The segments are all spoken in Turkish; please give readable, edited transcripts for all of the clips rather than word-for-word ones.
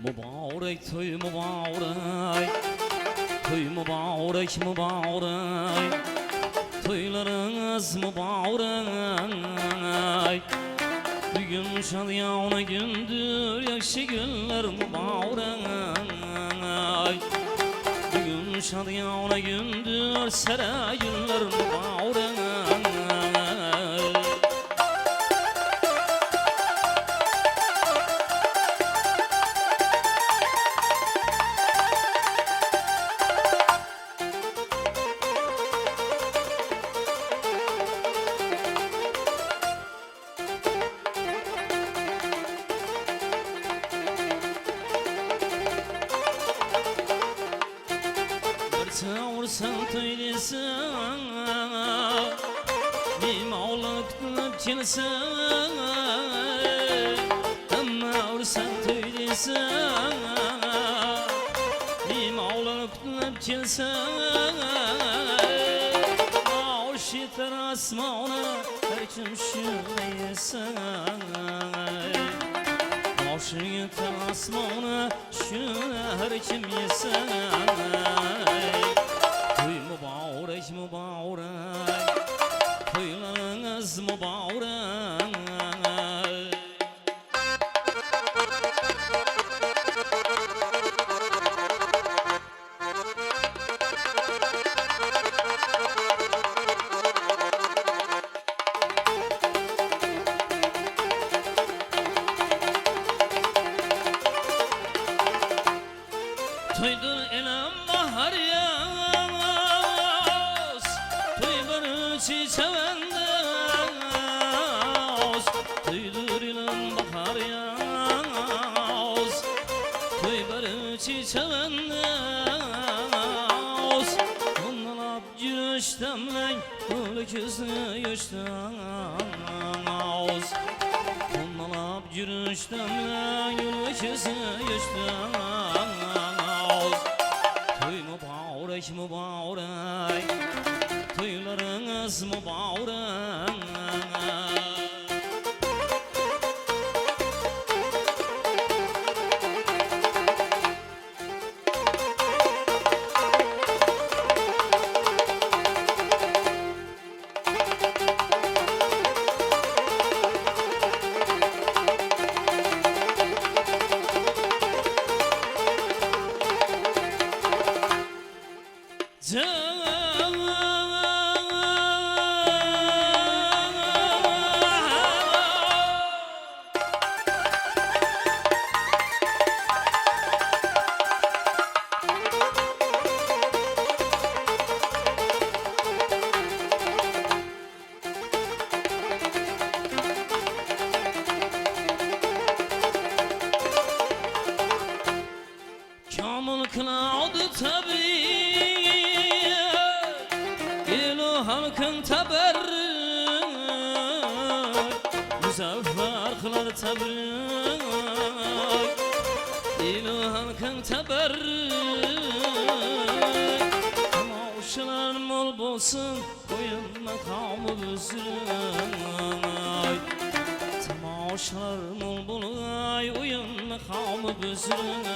Mübarek toy mübarek, toy mübarek mübarek, toylarınız mübarek. Bugün şadiyana gündür, yakşı günler mübarek. Bugün şadiyana gündür, sera günler mübarek. Sen töylesin, bir mağlup kimsin? Ama sen töylesin, bir mağlup kimsin? Aşıklar asmana her kim şüyesin. Aşıklar asmana her kim yesin. Mübarek mübarek, toylarınız mübarek. Toydur elem bahar yaz, toy barı çiçeğendes. Toydur elem bahar yaz, toy barı çiçeğendes. Ondan gülüş demlen, öyküsü yaştans. Ondan gülüş demlen, öyküsü yaştans. Mübarek mübarek, toylarınız mübarek. Kamil kıladı tabiat, ilu halkın taberrük. Muzaffer kılar tebrik, ilu halkın taberrük. Tamaşalar mol bolsun, koyun makamı büzrük. Tamaşalar mol bolay, oyun makamı büzrük.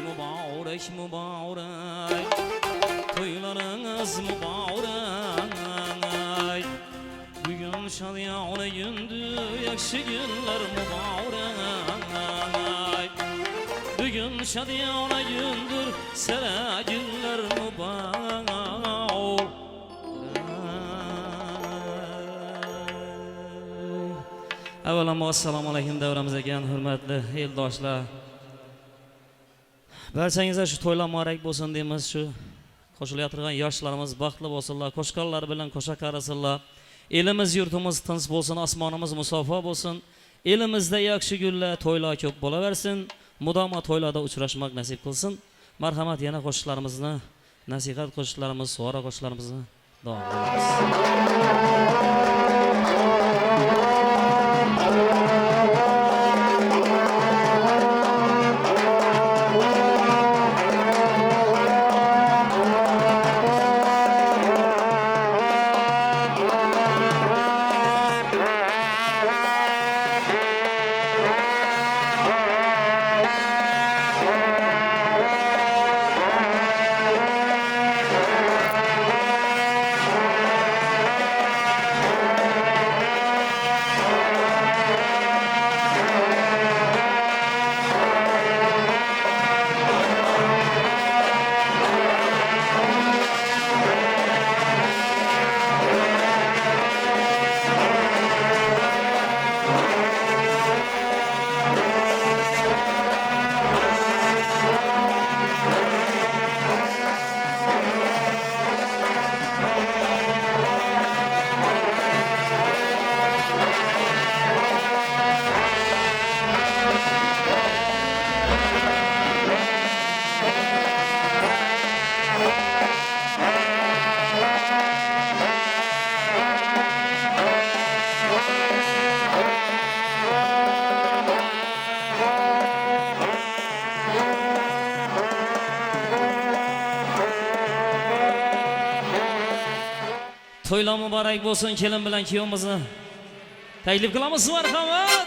Mübarek mübarek, toylarınız mübarek. Bugün şadiyana gündür, yakşı günler mübarek. Bugün şadiyana gündür, sera günler mübarek. Avvalambor assalomu alaykum davramizga kelgan hurmatli eldoshlar. Barchangizga shu to'ylar muborak bo'lsin deymiz. Shu qo'shilayotgan yoshlarimiz baxtli bo'lsinlar, qo'shqanlar bilan qo'sha qarasinlar. Elimiz yurtimiz tinch bo'lsin, osmonimiz musofo bo'lsin. Elimizda yaxshi kunlar, to'ylar ko'p bo'laversin. Mudoma to'ylarda uchrashmak nasib qilsin. Marhamat, yana qo'shiqlarimizni, nasihat qo'shiqlarimiz, suora qo'shiqlarimizni davom etamiz. To'ylar muborak bo'lsin, kelin bilan kuyovimizni taklif qilamiz. Marhamat.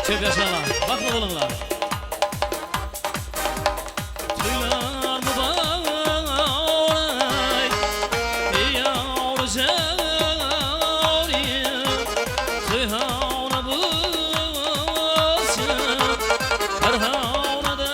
Çok yaşalar, bakma bulunlar. Toylar mübarek, yavrucağım, toyhana bulsun, karhana da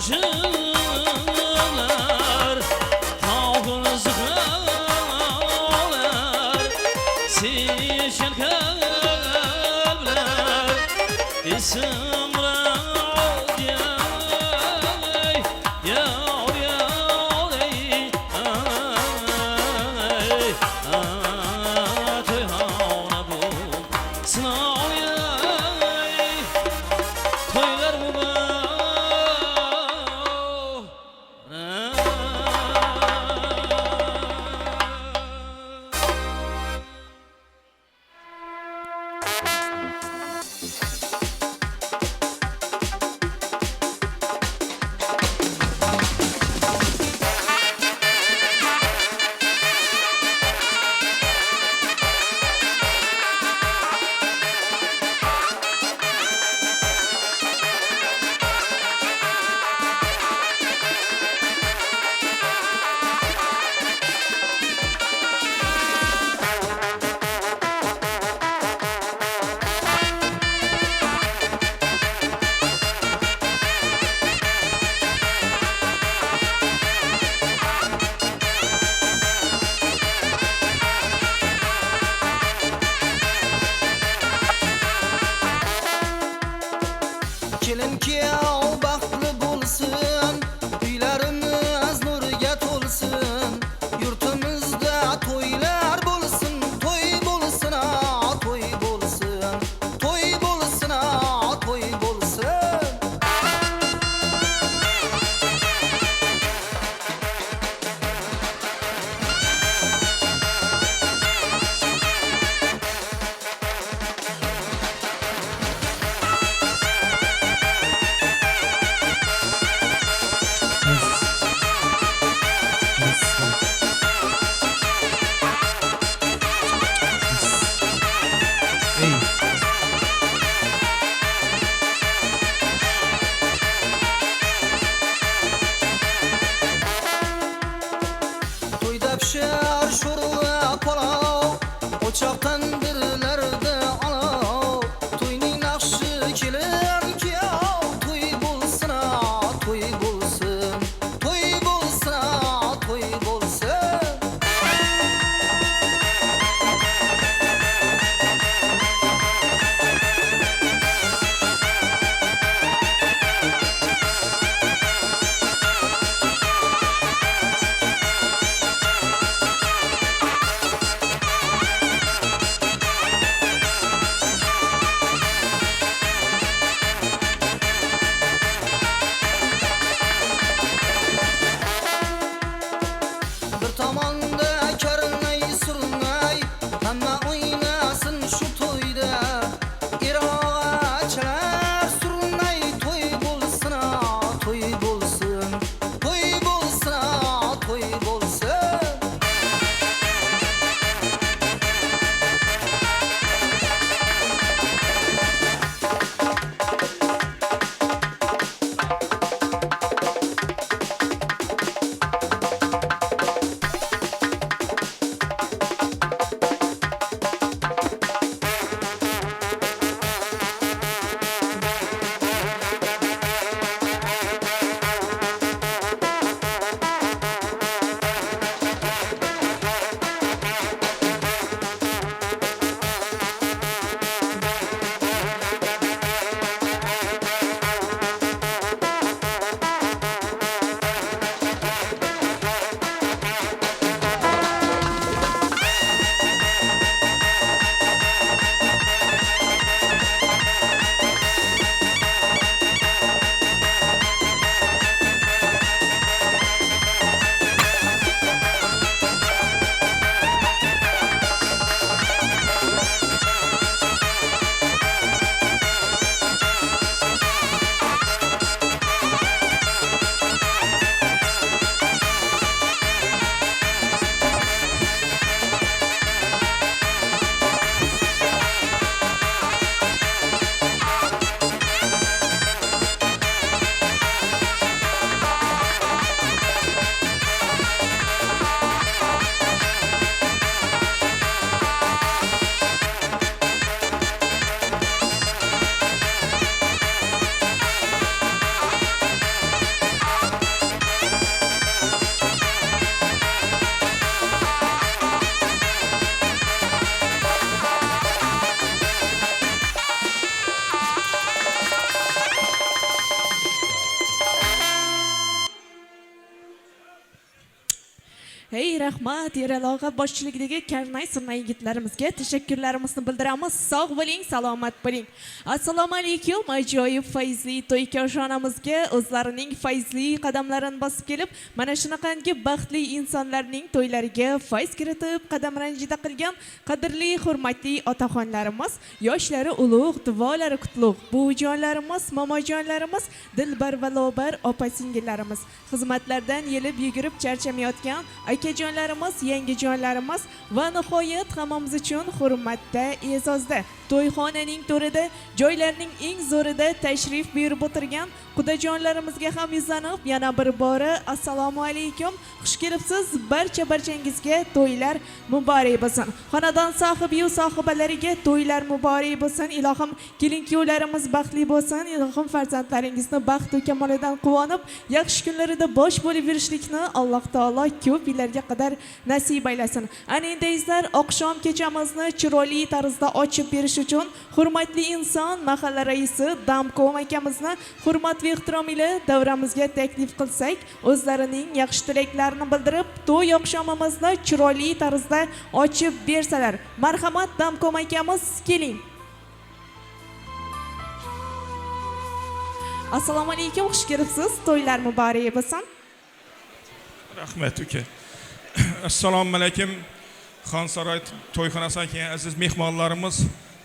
aşılar, tavukun zıklar, siyişen kalpler, isim radyay, yav yav ey, toyhana bu sınav yay, toylar bu Uçaktan birlerde ana toyning naqshi kelar ki toy bo'lsin toy bo'lsin toy bo'lsin toy bo'lsin bir tomonda karnay surnay hamma o'ynasın şu toyda iroqachilar surnay toy bo'lsin toy bo'lsin toy bo'lsin toy bo'lsin Hey rahmat, Eraloqa boshchiligidagi Karnay Surnay yigitlarimizga tashakkurlarimizni bildiramiz. Sog' bo'ling, salomat bo'ling. Assalomu alaykum. Ajoyib fayzli to'y koshonamizga o'zlarining fayzli qadamlarini bosib kelib, mana shunaqangi baxtli insonlarning to'ylariga fayz kiritib, qadam ranjida qilgan qadrli, hurmatli otaxonlarimiz, yoshlari ulug', duolari qutlug', buvijonlarimiz, momojonlarimiz, dilbar va lobar opa-singillarimiz, xizmatlardan yelib yugurib charchamayotgan akajonlarimiz, yangijonlarimiz va nihoyat hammamiz uchun hurmatda, e'zozda, to'yxonaning to'rida, joylarning eng zo'rida tashrif buyurib o'tirgan qudajonlarimizga ham yuzlanib, yana bir bora assalomu alaykum. Xush kelibsiz. Barchangizga to'ylar muborak bo'lsin. Xonadon sohibi va sohibalariga to'ylar muborak bo'lsin. Ilohim kelin-kuyovlarimiz baxtli bo'lsin. Ilohim farzandlaringizni baxt va kamolidan quvonib, yaxshi kunlarida bosh bo'lib yurishlikni Alloh taolo ko'p yillarga qadar nasib aylasin. Ana endi izlar, oqshom kechamizni chiroyli tarzda ochib berish uchun hurmatli inson mahalla raisi Damkom akamizni hurmat va ehtirom ila davramizga taklif qilsak, o'zlarining yaxshi tilaklarini bildirib, to'y oqshomimizni chiroyli tarzda ochib bersalar. Marhamat Damkom akamiz, keling. Assalomu alaykum, xush kelibsiz. To'ylar muborak bo'lsin. Rahmat uka. Assalomu alaykum. Xonsaroy to'yxonasidan kelgan aziz mehmonlarimiz,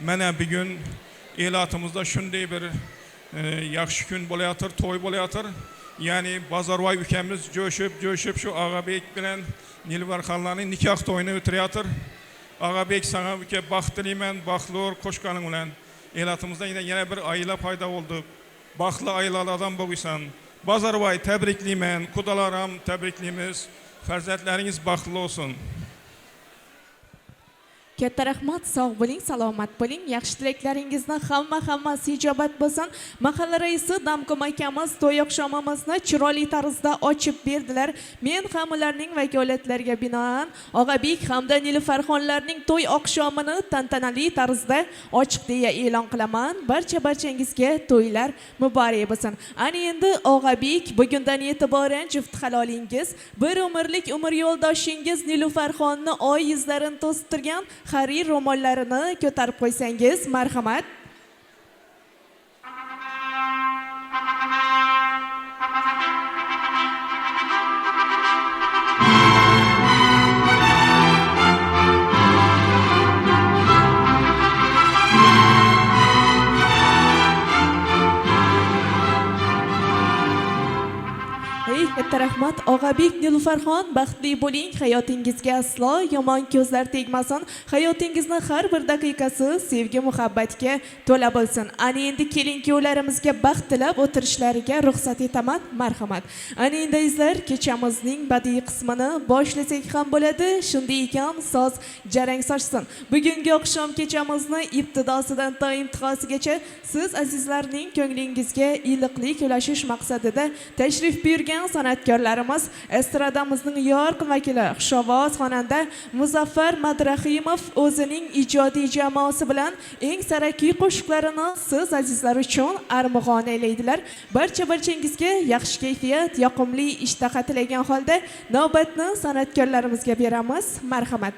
mana bugun elatimizda shunday bir yaxshi kun bo'layotir, to'y bo'layotir. Ya'ni Bozorvoy ukamiz jo'shib shu Og'abek bilan Nilvar xonlarning nikoh to'yini o'tirayotir. Og'abek, sana uka baxt tilayman, baxtli qo'shqaning bilan elatimizda yana bir oila paydo bo'ldi. Baxtli oilalardan bo'lsan. Bozorvoy tabriklayman, qudalarim tabriklaymiz. Farzandlaringiz baxtli olsun. Katta rahmat, sog' bo'ling, salomat bo'ling. Yaxshi tilaklaringizni hammasi ijobat bo'lsin. Mahalla raisi Damkom akamiz to'y oqshomimizni chiroyli tarzda ochib berdilar. Men ham ularning vakolatlariga binoan Og'abek hamda Nilufarxonlarning to'y oqshomini tantanali tarzda ochiq deya e'lon qilaman. Barchangizga to'ylar muborak bo'lsin. Ana endi Og'abek bugundan e'tiboran juft halolingiz, bir umrlik umr yo'ldoshingiz Nilufarxonni oy yuzlarini to'sib turgan xarir ro'mollarini ko'tarib qo'ysangiz, marhamat. Katta rahmat, Og'abek, Nilufarxon, baxtli bo'ling, hayotingizga aslo yomon ko'zlar tegmasin, hayotingizni har bir daqiqasi sevgi muhabbatga to'la bo'lsin. Ana endi kelin-kuyovlarimizga baxt tilab o'tirishlariga ruxsat etaman, marhamat. Ana endi izlar, kechamizning badiiy qismini boshlasak ham bo'ladi. Shunday ekan, so'z jarang sochsin. Bugungi oqshom kechamizni ibtidosidan to intihosigacha siz azizlarning ko'nglingizga iliqlik ulashish maqsadida tashrif buyurgan san'atkorlarimiz estradamizning yorqin vakili xushovoz xonanda Muzaffar Madrahimov o'zining ijodiy jamoasi bilan eng sarakiy qo'shiqlarini siz azizlar uchun armag'on aylaydilar. Barchangizga yaxshi kayfiyat, yoqimli ishtaha tilagan holda navbatni san'atkorlarimizga beramiz. Marhamat.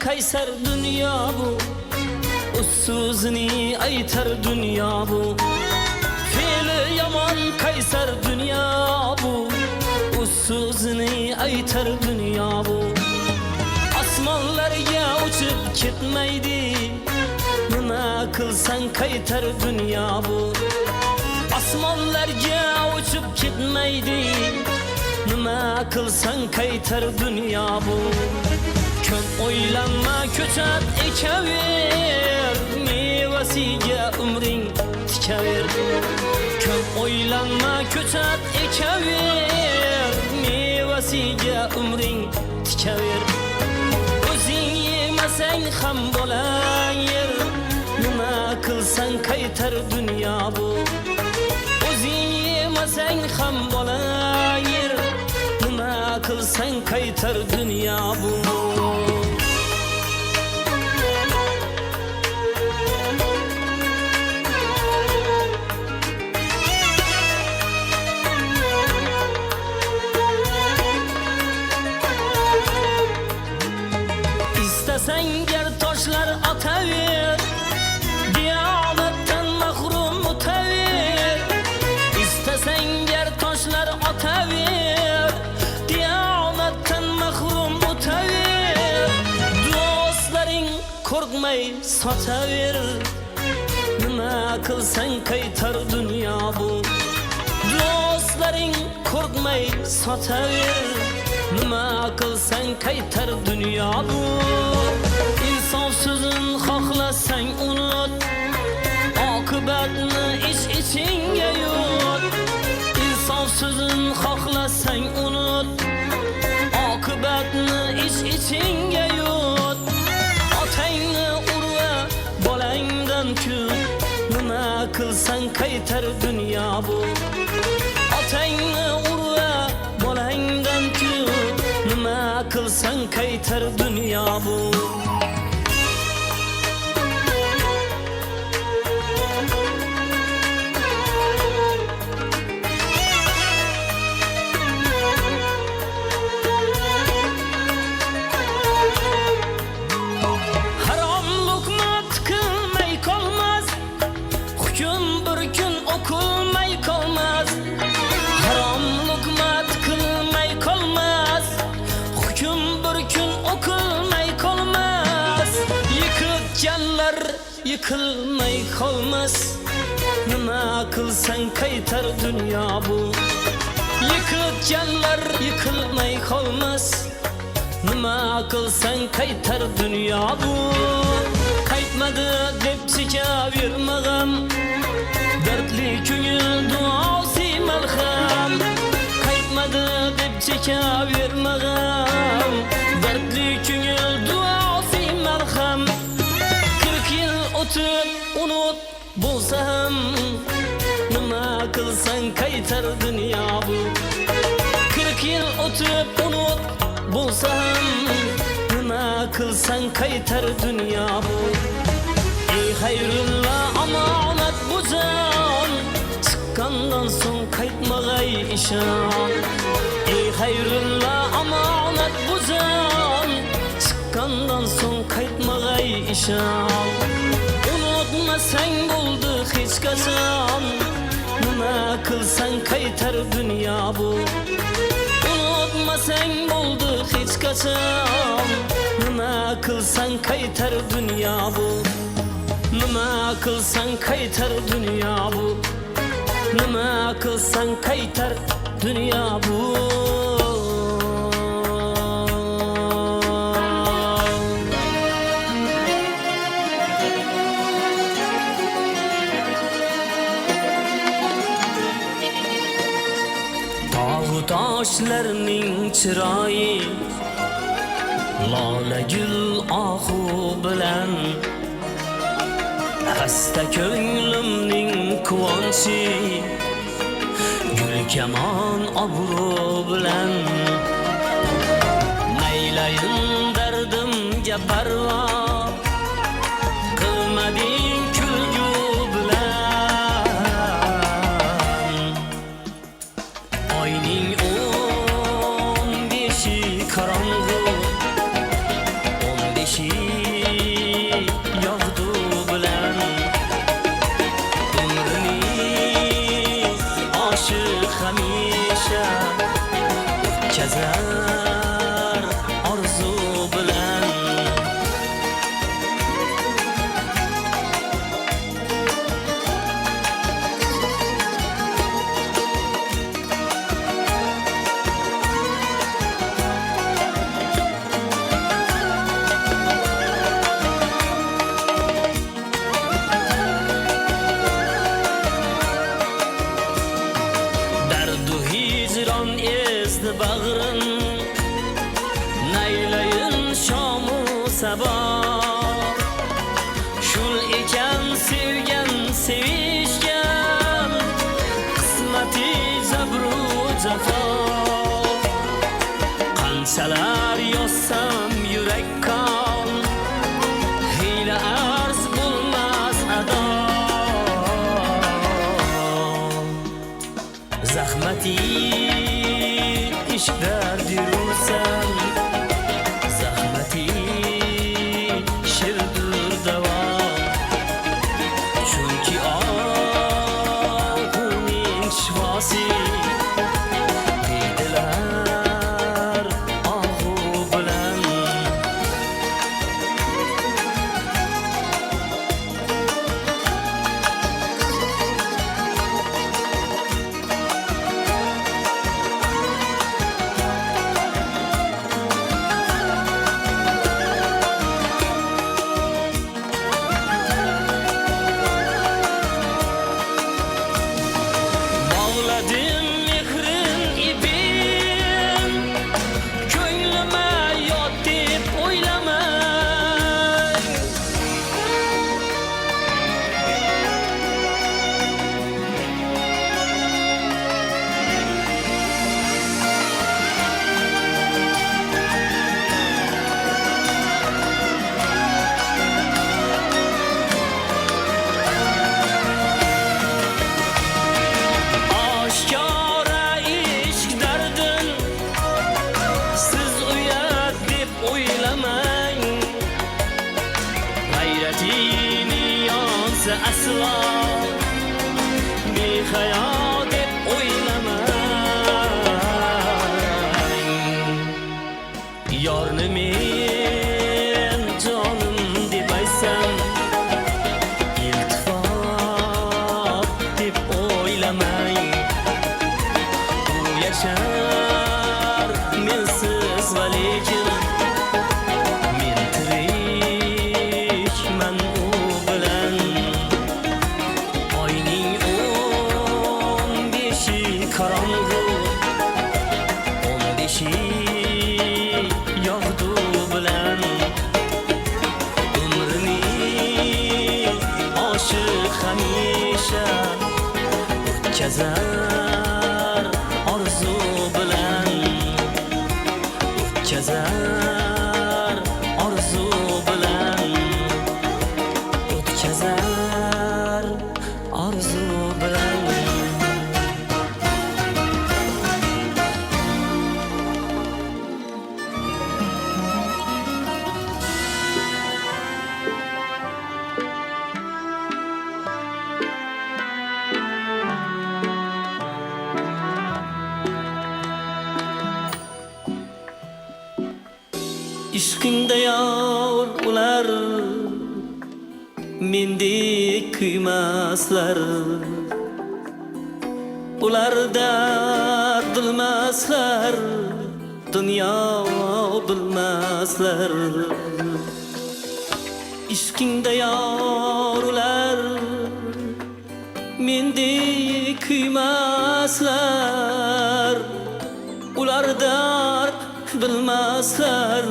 Kaysar dünya bu, ussuzini aytar dünya bu. Fe'li yaman kaysar dünya bu, ussuzini aytar dünya bu. Asmanlarga uçup ketmaydi, nima qilsang qaytar dünya bu. Asmanlarga uçup ketmaydi, nima qilsang qaytar dünya bu. Ko'p o'ylanma, ko'chat ekaver, mevasiga umring tikaver. Ko'p o'ylanma, ko'chat ekaver, mevasiga umring tikaver. O'zing yemasang ham bo'lar, nima qilsang qaytar dunyo bu. O'zing yemasang ham bo'lar, nima qilsang qaytar dunyo bu. Sengar toshlar ataver, diyolatdan mahrum o'taver. İstesengar toshlar ataver, diyolatdan mahrum o'taver. Do'stlaring qo'rqmay sotaver, nima qilsang qaytar dunyo bu. Do'stlaring qo'rqmay sotaver, nima qilsang qaytar dunyo bu. İnsofsizin xohlasang unut, oqibatni ichingga yut. İnsofsizin xohlasang unut, oqibatni ichingga yut. Otangni urva, bolangdan kut, nima qilsang qaytar dunyo bu. Otangni urva, bolangdan kut, nima qilsang qaytar dunyo bu. Haram lokma tıkılmay kalmaz, hüküm bir gün okul yıkılmay qolmas. Nima qilsang qaytar dunyo bu. Yıkılganlar yıkılmay qolmas. Nima qilsang qaytar dunyo bu. Qaytmadi deb chekavermag'am. Dardli ko'ngil duosi malham. Qaytmadi deb chekavermag'am. Dardli ko'ngil duosi malham. 40 yil o'tib unut bo'lsam, nima qilsang qaytar dunyo bu. 40 yil o'tib unut bo'lsam, nima qilsang qaytar dunyo bu. Ey xayrulla omonat bu jon, chiqqandan so'ng qaytmag'ay ishon. Ey xayrulla omonat bu jon, chiqqandan so'ng qaytmag'ay ishon. Unutmasang bo'ldi hech qachon, nima qilsang qaytar dunyo bu. Unutmasang bo'ldi hech qachon, nima qilsang qaytar dunyo bu. Nima qilsang qaytar dunyo bu. Nima qilsang qaytar dunyo bu. Tog'u toshlarning chiroyi, lola gul ohu bilan, hasta ko'nglimning quvonchi, gul kamon obro' bilan. Maylayin dardimga parvo, qilmading kulgu bilan. Oyning 15 qorong'u, 15 yog'du bilan. Umrni oshiq hamisha o'tkazar orzu bilan. Dardu hicron ezdi bag'rim, naylayin shomu sabah. Shul ekan sevgan sevishgan, qismati zabru jafo. Qanchalar yozsam yurakka, hiyla arz bo'lmas ado. Zahmati ishlar dirursan, zahmati shirdur davo. Chunki ohuning shifosi, deydilar ohu bilan. Bağladım mehrin ipin, ko'nglima yot deb o'ylamay. Oshkora ishq dardin siz uyat deb o'ylamang. G'ayratini yonsa aslo behayo deb o'ylamang. Yorni men jonim deb aysam, o'tkazar orzu bilan o'tkazar orzu bilan o'tkazar orzu bilan ishqingda yor ular mendek kuymaslar ular dard bilmaslar dunyo bilmaslar ishqingda yor ular mendek kuymaslar ular dard bilmaslar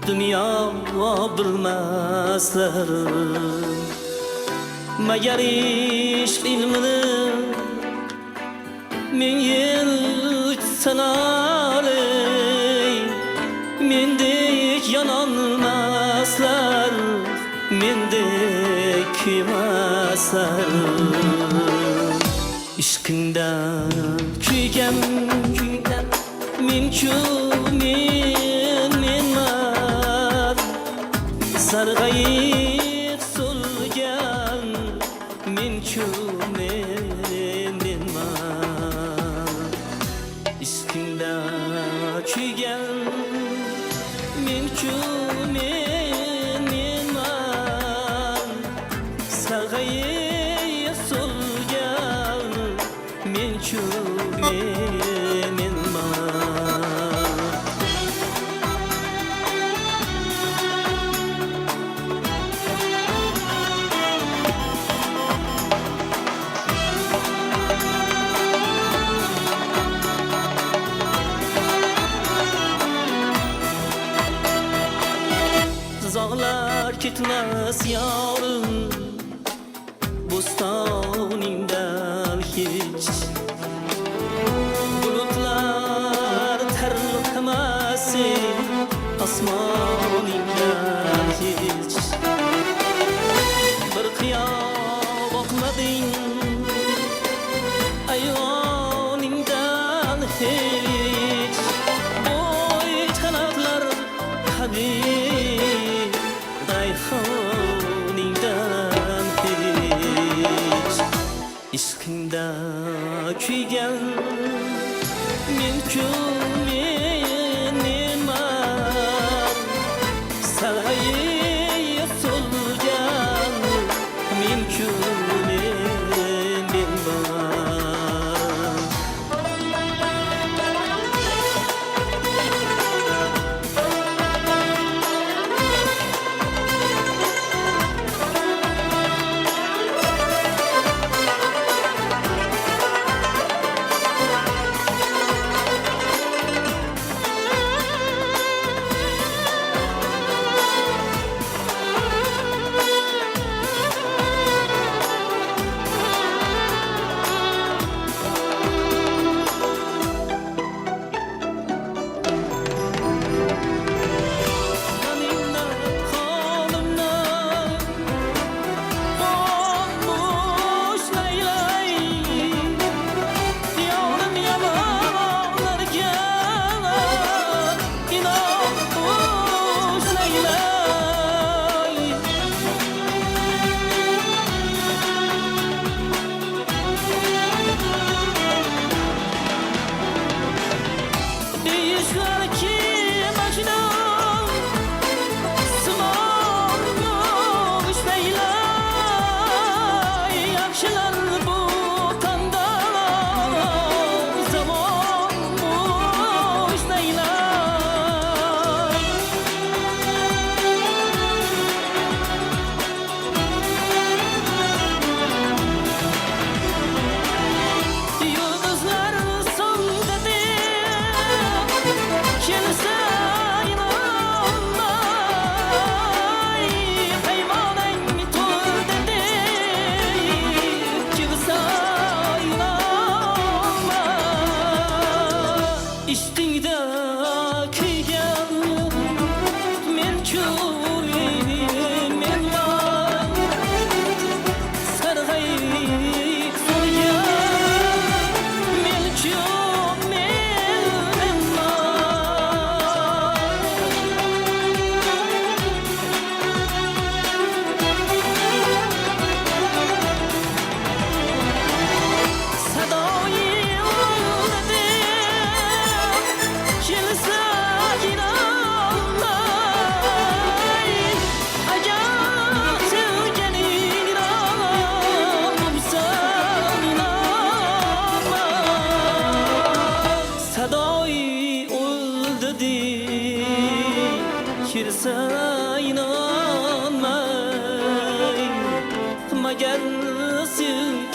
dunyo bilmaslar magar ishq ilmini men yil sanali mendek yonolmaslar mendek kuymaslar ishqingda kuygan men-ku menman sarg'ayib so'lgan men-ku menman ishqingda kuygan men-ku menman sarg'ayib so'lgan men-ku menman Zağlar gitmez yarım bostaningdan hiç bulutlar terlemesin asmaningdan hiç bir kıyam bakmadın ayvaningdan hiç boy kanatlar habib rayhoningdan hiç ishqingda kuygan men-ku menman sarg'ayib so'lgan men-ku menman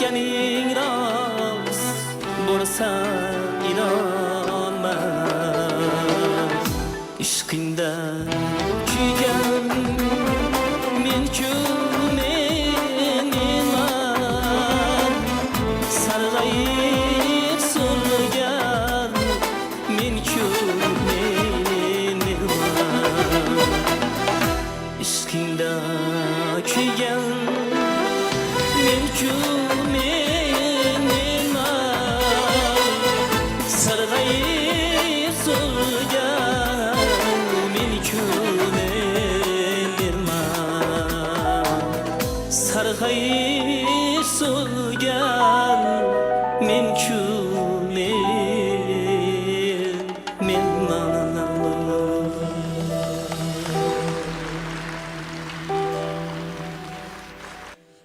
suyganing rost bo'lsa inonman ishqingda kuygan men-ku menman sarg'ayib so'lgan men-ku menman ishqingda kuygan men-ku menman sarg'ayib so'lgan men-ku menman sarg'ayib so'lgan men-ku menman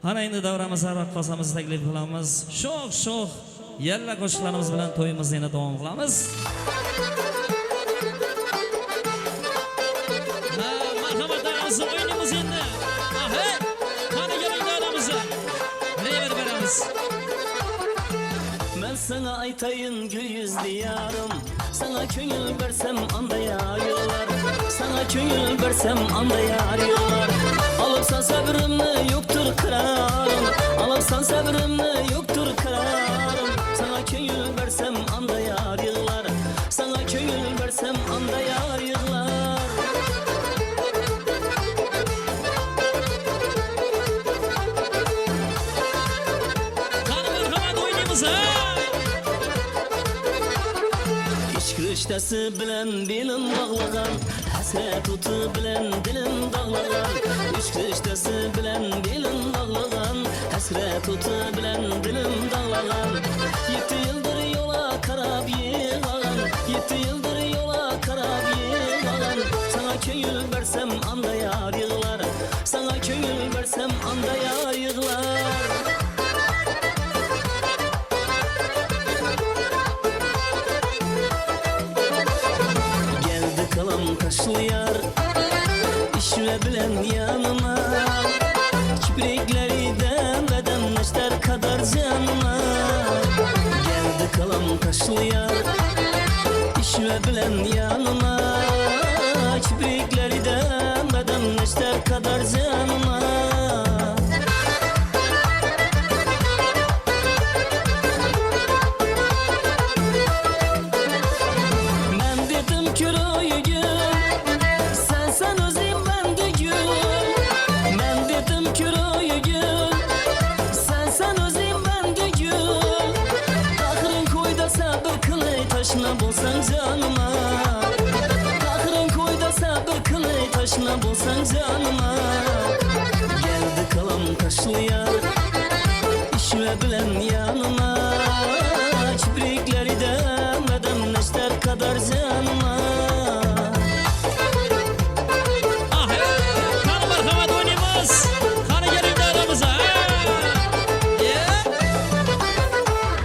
Ana endi davramizni raqqosamiz taklif qilamiz. Sho'x yalla qo'shiqlarimiz bilan to'yimizni yana davom qilamiz. Marhamat davramiz o'yinimiz endi. Ahe, qani keling davramizga. Rever beramiz. Ben sana aytayın gül yüzlü yarım, sana köngül versem anda yağıyorlar, sana köngül versem anda yağıyorlar. Alırsan sabrımı yoktur kırarım, alırsan sabrımı yoktur kırarım. Sana köngül versem anda yağıyorlar, sana köngül versem anda yağıyorlar. Qani marhamat o'yinimiz ha. Kışkırıştası bilen dilim bağlagan, hasret otu bilen dilim dağlagan. Kışkırıştası bilen dilim bağlagan, hasret otu bilen dilim dağlagan. 7 yıldır yola karab yığagan, 7 yıldır yola karab yığagan. Sana köngül versem anda yar yığlar, sana köngül versem anda yar yığlar. Kalam kaşlı yar işve bilen yanıma kiprikleri demeden neşter kadar canıma geldi kalam kaşlı yar işve bilen yanıma kiprikleri demeden neşter kadar canıma Bolsan canıma Kahrın koyda sabır kılay taşına bolsan canıma Geldi kalam kaşlı yar işve bilen yanıma Kiprikleri demeden neşter kadar canıma Qani marhamat o'ynaymiz. Qani keling davramizga.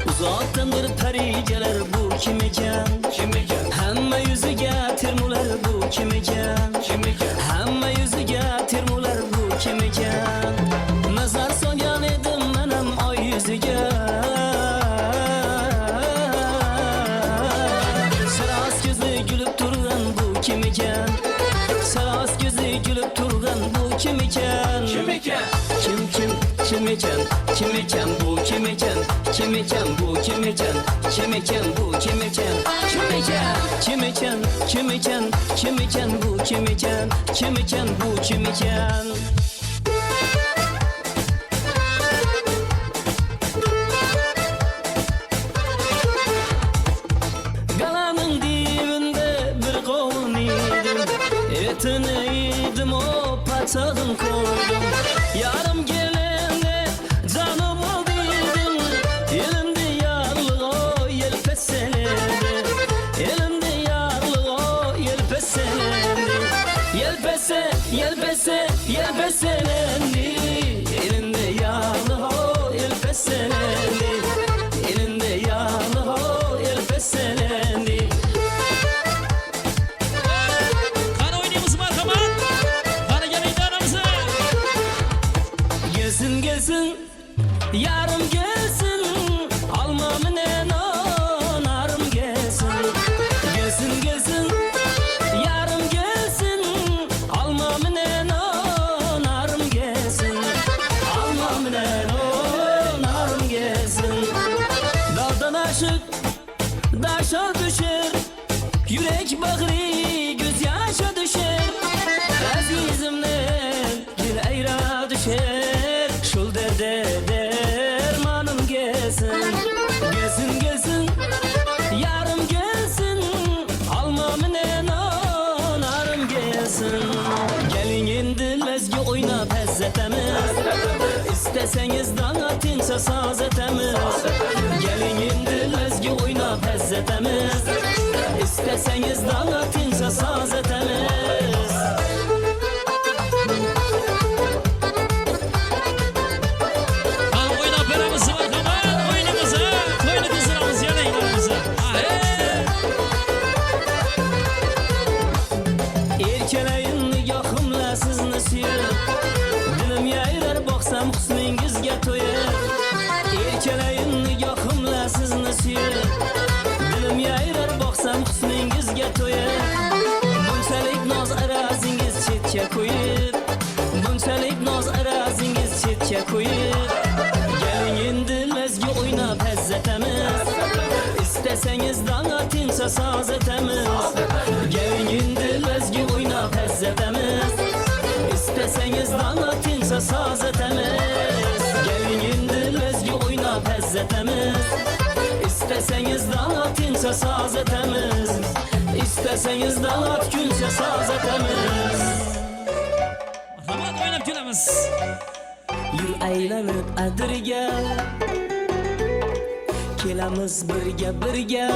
Uzaktandır peri gelir bu kim ekan? Hamma yüzüge termular bu kim ekan? Hamma yüzüge termular bu kim ekan? Nazar solgan edim menam oy yüzüge Saras gözü gülüp turgan bu kim ekan? Saras gözü gülüp turgan bu kim ekan? Kim ekan? Kim ekan? Kim ekan bu kim ekan? Kim ekan bu kim ekan? Kim ekan bu kim ekan? Kim ekan? Kim ekan? Kim ekan? Kim ekan bu kim ekan? Kim ekan bu kim ekan? Galanın dibinde bir kovun idim, etini yedim o patağın koydum. Yarım gelene canım ol dedim, elimde yarlık o yelpeseledi. Elimde yarlık o yelpeseledi. Yelpeselendi. Elimde yarlık o yelpeselendi. Elimde yarlık o yelpeselendi. Qani o'ynaymiz marhamat. Qani keling davramizga. Gelsin yarım gelsin aşık daşa düşer, yürek bağrı göz yaşa düşer. Azizimden gül ayra düşer, şul derde dermanım gelsin. Gelsin gelsin yarım gelsin, almaminen onarım gelsin. Gelin endi mezgi oynap hazzetemiz, İsteseniz daha tinse saz etemiz. Gelin endi mezgi oynap hazzetemiz, İsteseniz daha tinse saz etemiz. Oynab beramiz marhamat, o'yinimizni, to'yni qizdiramiz yana inamizni. Erkeleyin nigahımla sizni suyib, dilim yayrar boqsam husningizga to'yib. Erkeleyin nigahımla sizni suyib, dilim yayrar boqsam husningizga to'yib. Bunchalik noz arazingiz chetga qo'yib, bunchalik noz arazingiz chetga qo'yib. Keling endi mezgi o'ynab hazzetemiz, İsteseniz daha tinse saz etemiz. Keling endi mezgi o'ynab hazzetemiz, İsteseniz daha tinse saz etemiz. Keling endi mezgi o'ynab hazzetemiz, İsteseniz daha tinse saz etemiz. İsteseniz daha tükünse saz etemiz. Marhamat, o'ynab kulamiz. Yur aylanib adirga, kelamiz birga birga.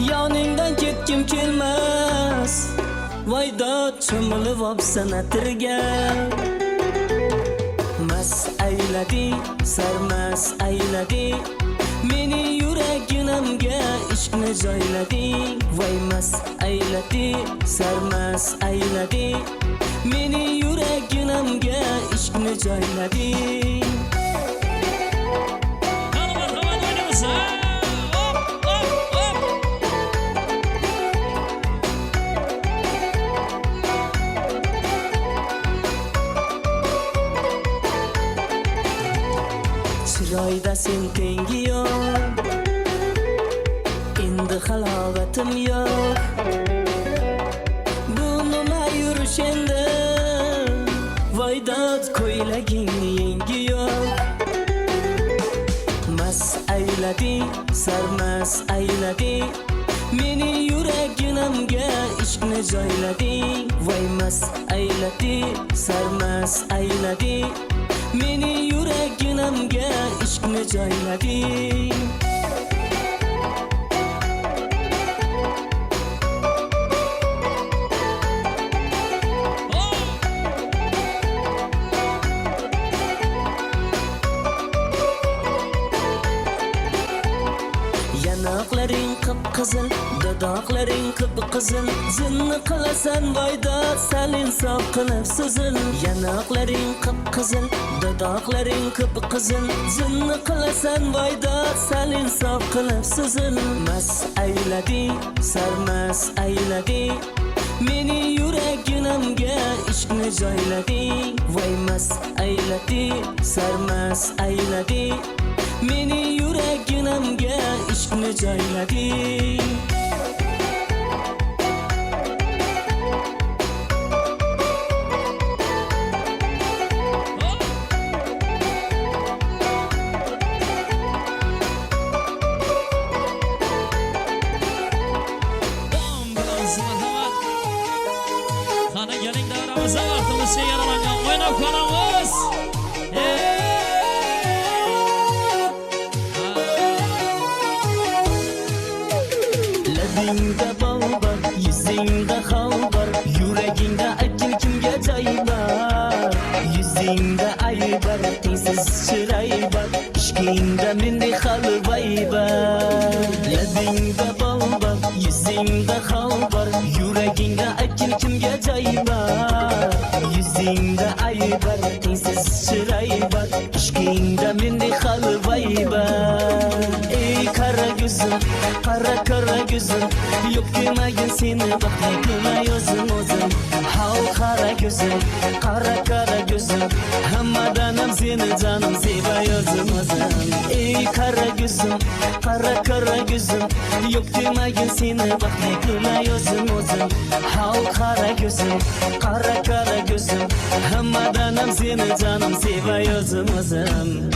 Yoningdan ketkim kelmas, voyda cho'milib opsan atirga. Mas ayladi, sarmas ayladi, meni yuraginamga ishqni joyladi. Voy mas ayladi, sarmas ayladi, meni yuraginamga ishqni joyladi. Qani marhamat, o'ynamiz. Hop, hop, hop. Chiroyda sen tengi yo'q, endi halovatim yo'q. Bu nima yurish endi, voydat ko'ylagingni yengi yo'q. Mas ayladi, sarmas ayladi, meni yuraginamga ishqni joyladi. Voy mas ayladi, sarmas ayladi, meni yuraginamga ishqni joyladi. Yanaqlaring qip-qizil, dodaqlaring qip-qizil, zinni qilasan boyda sal insof qilib suzil. Yanaqlaring qip-qizil, dodaqlaring qip-qizil, zinni qilasan boyda sal insof qilib suzil. Mas ayladi, sarmas ayladi, meni yuraginamga ishqni joyladi. Voy mas ayladi, sarmas ayladi, meni yuraginamga ishqni joyladi. Dom bilan marhamat. Qani keling davramizga vaqtimizcha yaralangan o'ynab qolamiz. Labingda bol bor, yuzingda xol bor, yuragingda aytgin kimga joy bor. Yuzingda ayb bor, tengsiz chiroy bor, ishqingda mendek halvoy bor. Labingda bol bor, yuzingda xol bor, yuragingda aytgin kimga joy bor. Yuzingda ayb bor, tengsiz chiroy bor, ishqingda mendek halvoy bor. Ey qara gözüm, qara gözüm, yok demagin seni baxtli qilmay o'zim. Hal qara gözüm, qara gözüm, hammadan ham seni canım sevay o'zim. Ey qara gözüm, gözüm, kara kara gözüm. Yok demegin seni bak ne kılayozum özüm. Hal kara gözüm, kara kara gözüm. Hammadanam seni canım sevayozum özüm.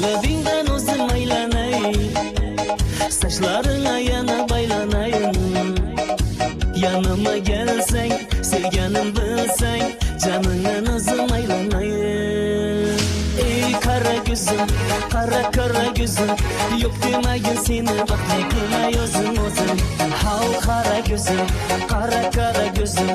Labingden uzun aylanay, saçlarına yana baylanayım. Yanıma gelsen, sevginim bilsen, canının uzun aylanayım. Ey kara gözüm, kara kara gözüm. Yok demegin seni bak ne kılayozum özüm. Hal kara gözüm, kara kara gözüm.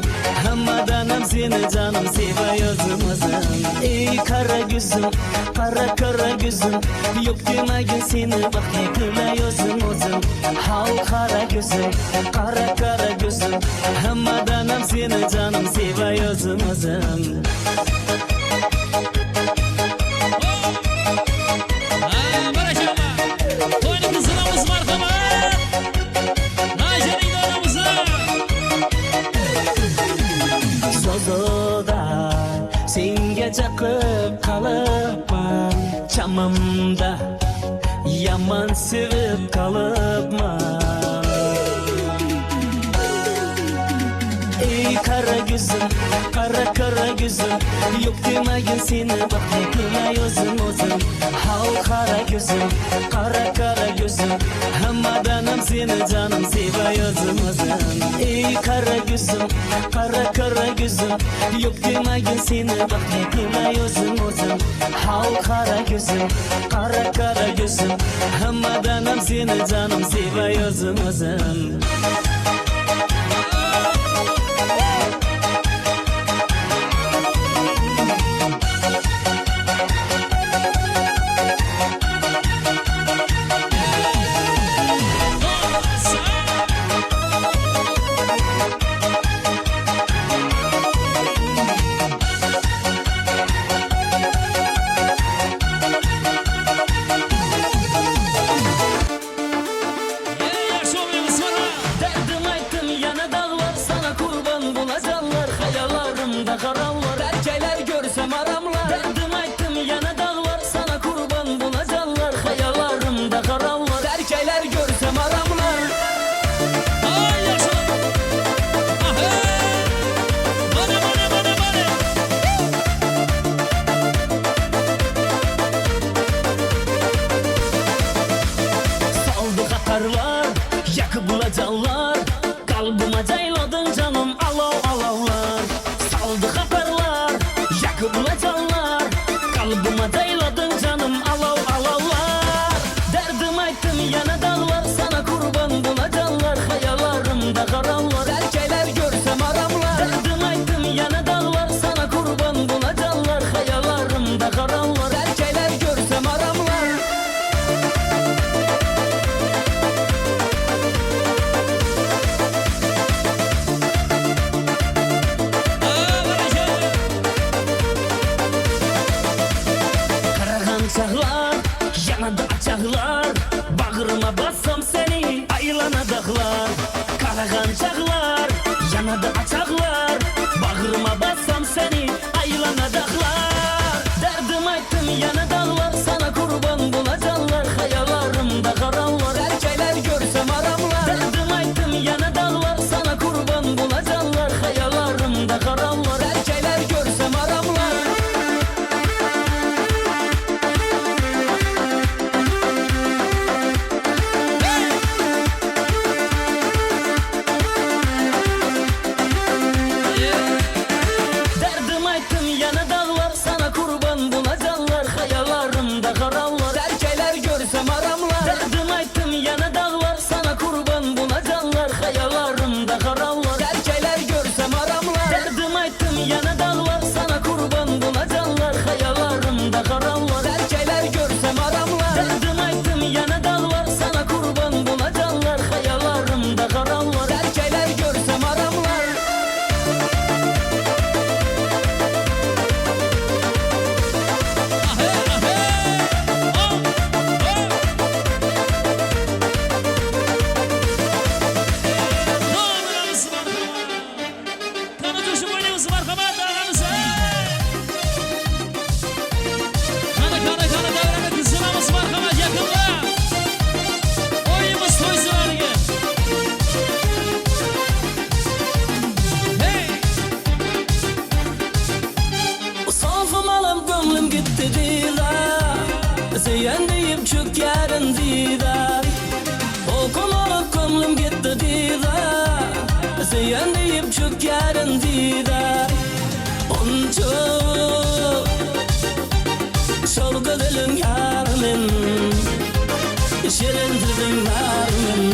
Hammadanam seni canım sevayozum özüm. Ey kara gözüm, kara kara gözüm. Yok demegin seni bak ne kılayozum özüm. Hal kara gözüm, kara kara gözüm. Hammadanam seni canım sevayozum özüm. Sozoda senga chaqib qalibman, chamamda yaman sevib qalibman. Ey kara gözüm, kara kara gözüm. Yok demegin seni bak ne kılayozum özüm. Hal kara gözüm, kara kara gözüm. Hammadanam seni canım sevayozum özüm. Ey kara gözüm, kara kara gözüm. Yok demegin seni bak ne kılayozum özüm. Hal kara gözüm, kara kara gözüm. Hammadanam seni canım sevayozum özüm. Derdim aytdım yana dağlar, sana kurban bulacaklar. Hayallarımda karanlar, erkekler görsem aramlar. Derdim aytdım yana dağlar, sana kurban bulacaklar. Hayallarımda karanlar, erkekler görsem aramlar. Saldı katarlar, yakıp bulacaklar. Kalbıma cayladın canım alav alavlar. Saldı katarlar, yakıp bulacaklar. Kalbıma cayladın canım alav alavlar. Derdim aytdım yana dağlar, sana kurban bulacaklar. Hayallarımda karanlar, erkekler görsem aramlar. Derdim aytdım yana dağlar, sana kurban bulacaklar. Hayallarımda karanlar, erkekler görsem aramlar. Karagan çağlar, yanada açaklar. Bağrıma bassam seni aylana dağlar. Karagan çağlar, yanada açaklar. Bağrıma bassam seni aylana dağlar. Derdim aytdım yana dağlar, sana kurban bulacaklar. Hayallarımda karanlar, erkekler görsem aramlar. Derdim aytdım yana dağlar, sana kurban bulacaklar. Hayallarımda karanlar, erkekler görsem aramlar. gitti dila Zeyen deyip çökerim dila Okumalık komlum gitti dila Zeyen deyip çökerim dila Onca Sol gözülün yarımın Şirindirdin narımın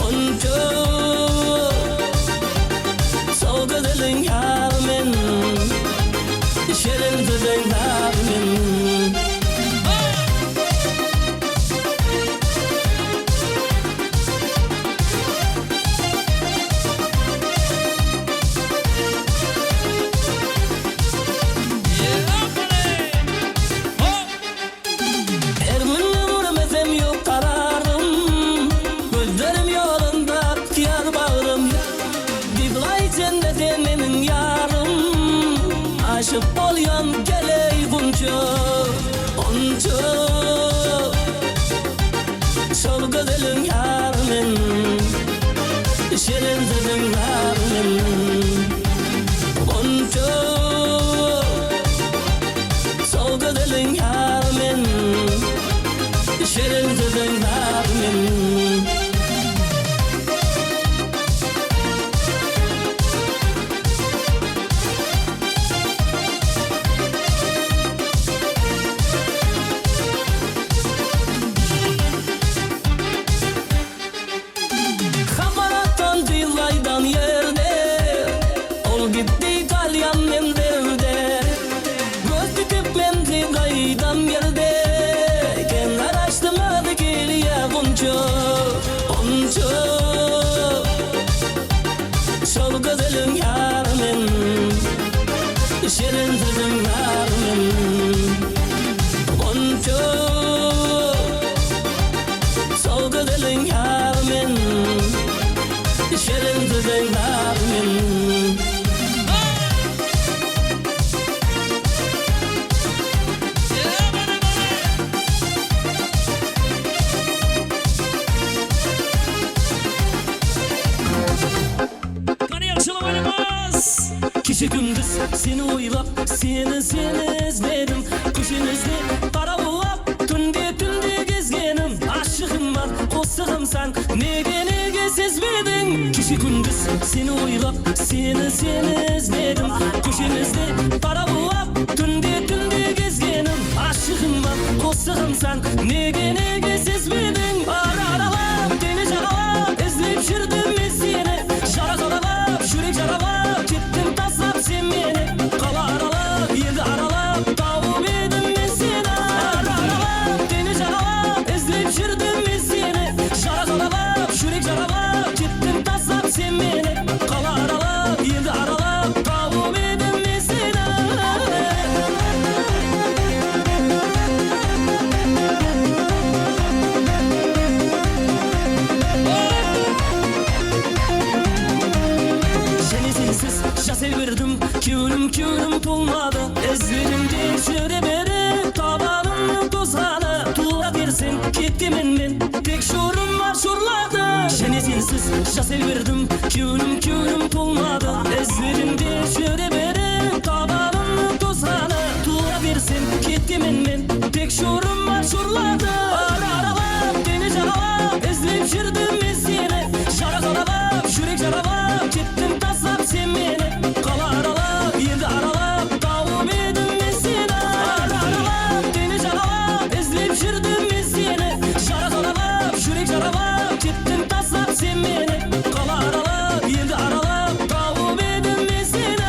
Onca Sol gözülün yarımın Şirindirdin narımın Aşıp olyan geley bunca Onca Sol gözülün yarımın Şirindirdin narımın Onca Sol gözülün yarımın Şirindirdin narımın Gitti İtalyan memlerde Göz dikip mendi gaydam yerde Kenler açtım adı geliye bunca Onca Sol gözülün yarımın Şirindirdin narımın Onca Sol gözülün yarımın Şirindirdin narımın Kişi gündüz seni oylap, seni izledim Kuşinizde para bulap, tünde gezgenim Aşığım var, kosığım sen, nege sezmedin Kişi gündüz seni oylap, seni izledim Kuşinizde para bulap, tünde gezgenim Aşığım var, kosığım sen, nege sezmedin Aralap, deniz aralap, izleyip şirdim seni Şarak aralap, şürek şaralap, gittim taslap sen beni Kala aralap, yedi aralap, tavuk edin ben seni Aralap, deniz aralap, izleyip şirdim seni Şarak aralap, şürek şaralap, gittim taslap sen beni Kala aralap, yedi aralap, tavuk edin ben seni Sevirdim, köyüm tulmadı Ezberimde şöyle beri tabanım tuzladı Tuğla dersin, gittimin ben Tek şurum var şurladı Seni sensiz sevirdim, köyüm tulmadı Ezberimde şöyle beri tabanım tuzladı Tuğla dersin, gittimin ben Tek şurum var şurladı Aralap, deniz aralap, ezleyip şirdim seni Şarak aralap, şürek şaralap, gittim taslap sen beni Yedi aralap, tavuk edin seni Aralap, deniz aralap, ezleyip şirdim seni Şarak aralap, şürek şaralap, gittim taslap sen beni Kala aralap, yedi aralap, tavuk edin seni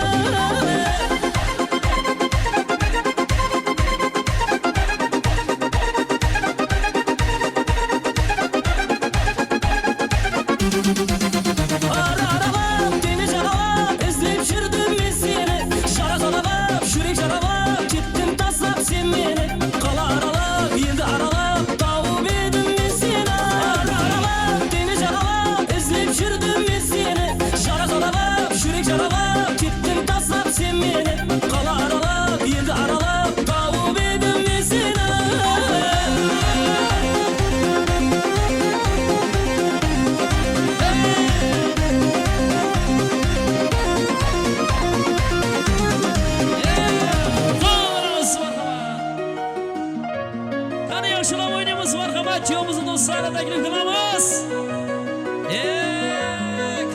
kuyovimizni do'stlarga taklif qilamiz.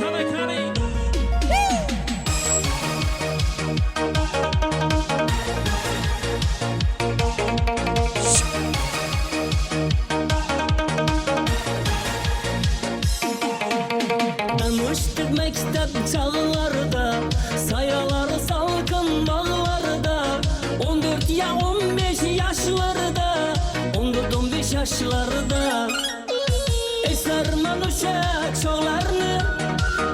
Qani qani. Tanıştık mektep çağlarda, sayaları salkın bağlarda. 14 ya 15 yaşlarda, 14-15 yaşlarda. Esler uşak çağlarını,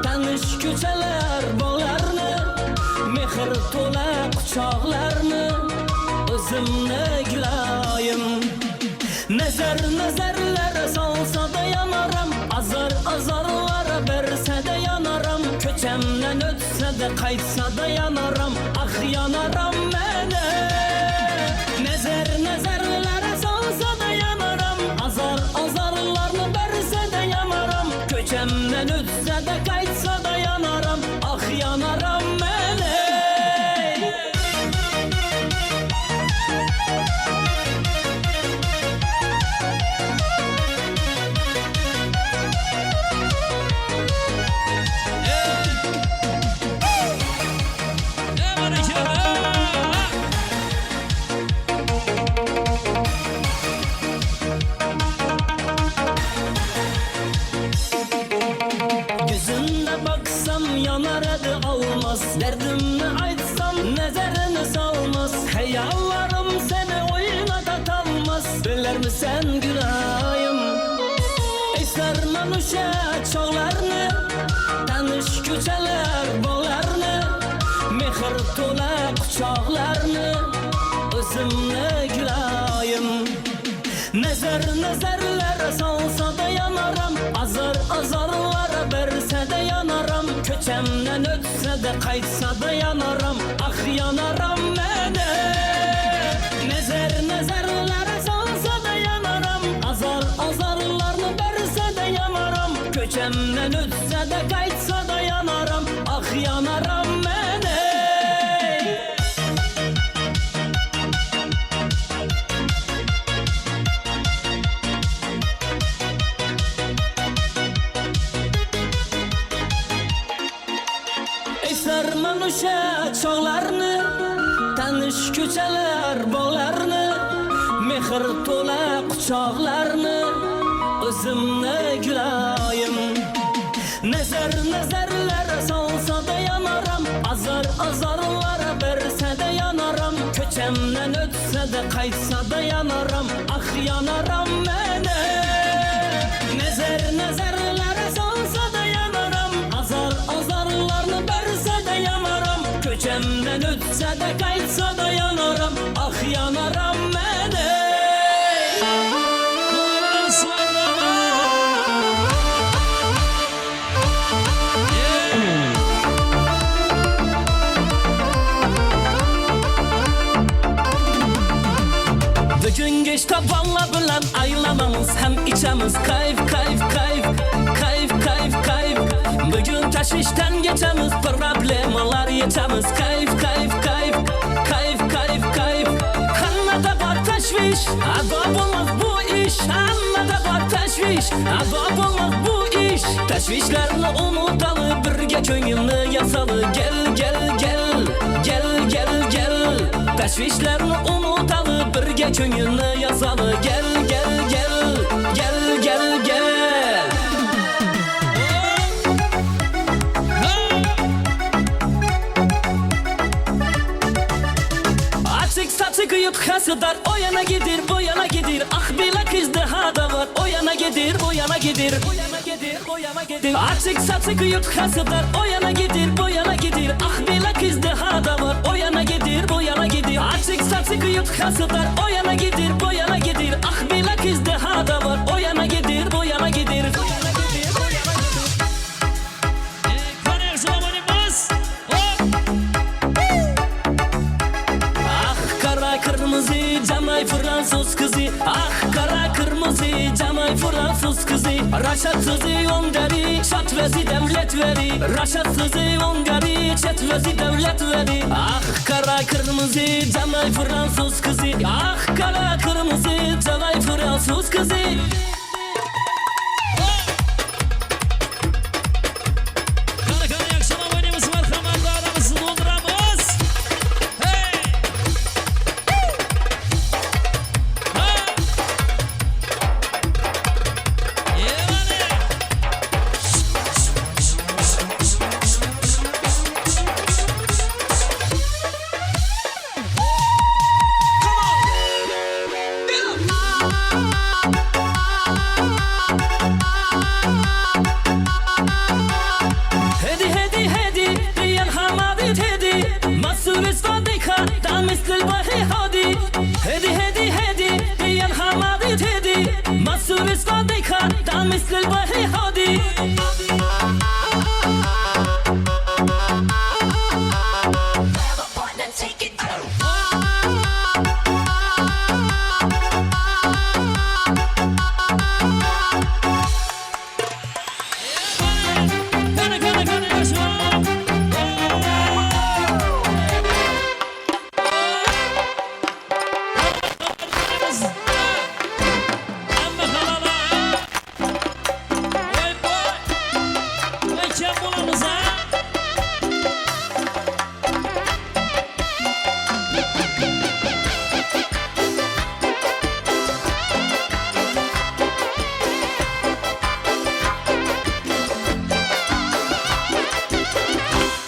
tanış köçeler bağlarını. Mehir tola kucaklarını, özümle gülayım. Nazarlar salsa da yanarım, azarlara verse de yanarım. Köçemden ötse de kaytsa da yanarım, ah yanarım mene. Nazarlara salsa da yanarım, azarlarını verse de yanarım. Köçemden ötse de kaytsa da yanarım, ah yanarım mene. Gözümle baksam yanar adı almaz. Derdimi aytsam nazarını salmaz. Hayallarım seni oynatamaz. Bilir misin gülayım? Eslerman uşak çağlarını, tanış köçeler bağlarını. Mehir tola kucaklarını, özümle gülayım. Nazarlar salsa da yanarım, azarlara verse de yanarım. Köçemden ötse de kaytsa da yanarım, ah yanarım mene. Nazarlara salsa da yanarım, azarlarını verse de yanarım. Köçemden ötse de kaytsa da yanarım, ah yanarım mene. Eslerman uşak çağlarını, tanış köçeler bağlarını. Mehir tola kucaklarını, özümle gülayım. Nazarlar salsa da yanarım, azarlara verse de yanarım. Köçemden ötse de kaytsa da yanarım, ah yanarım mene. Nazarlara salsa da yanarım, azarlarını verse de yanarım. Köçemden ötse de kaytsa da yanarım, ah yanarım mene. Bugün geç tabanla bilen aylamamız, hem içemiz kayf. Bugün taşıştan geçemiz, problemalar yetemiz kayf. Hanmada var teşviş, azap olmaz bu iş. Hanmada var teşviş, azap olmaz bu iş. Teşvişlerini unutalım, birge köngülünü yasalı. Gel. Teşvişlerini unutalım, birge köngülünü yasalı. Gel. Saçı kıyıp hasıdar, o yana gidir, bu yana gidir. Ah bile kızdı hada var, o yana gidir, bu yana gidir. Açık saçı kıyıp hasıdar, o yana gidir, bu yana gidir. Ah bile kızdı hada var, o yana gidir, bu yana gidir. Açık saçı kıyıp hasıdar, o yana gidir, bu yana gidir. Ah bile kızdı hada var, o yana gidir, bu yana gidir. kırmızı Camay Fransız kızı Ah kara kırmızı Camay Fransız kızı Raşat sızı ongari Çatvezi devlet veri Raşat sızı ongari Çatvezi devlet veri Ah kara kırmızı Camay Fransız kızı Ah kara kırmızı Camay Fransız kızı مثل البحر هادي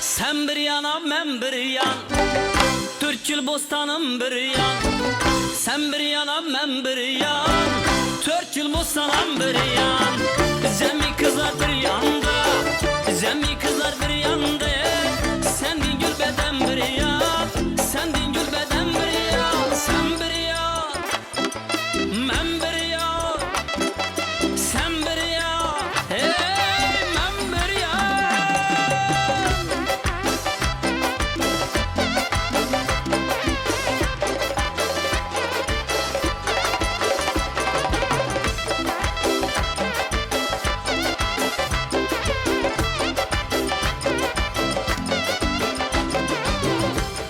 Sen bir yana men bir yan Türkül bostanım bir yan Sen bir yana men bir yan Türkül bostanım bir yan Zemi kızlar bir yanda Zemi kızlar bir yanda Sendin gül beden bir yan Sendin gül beden bir yan Sen bir yan Men bir yan Sen bir yan Hey men bir yan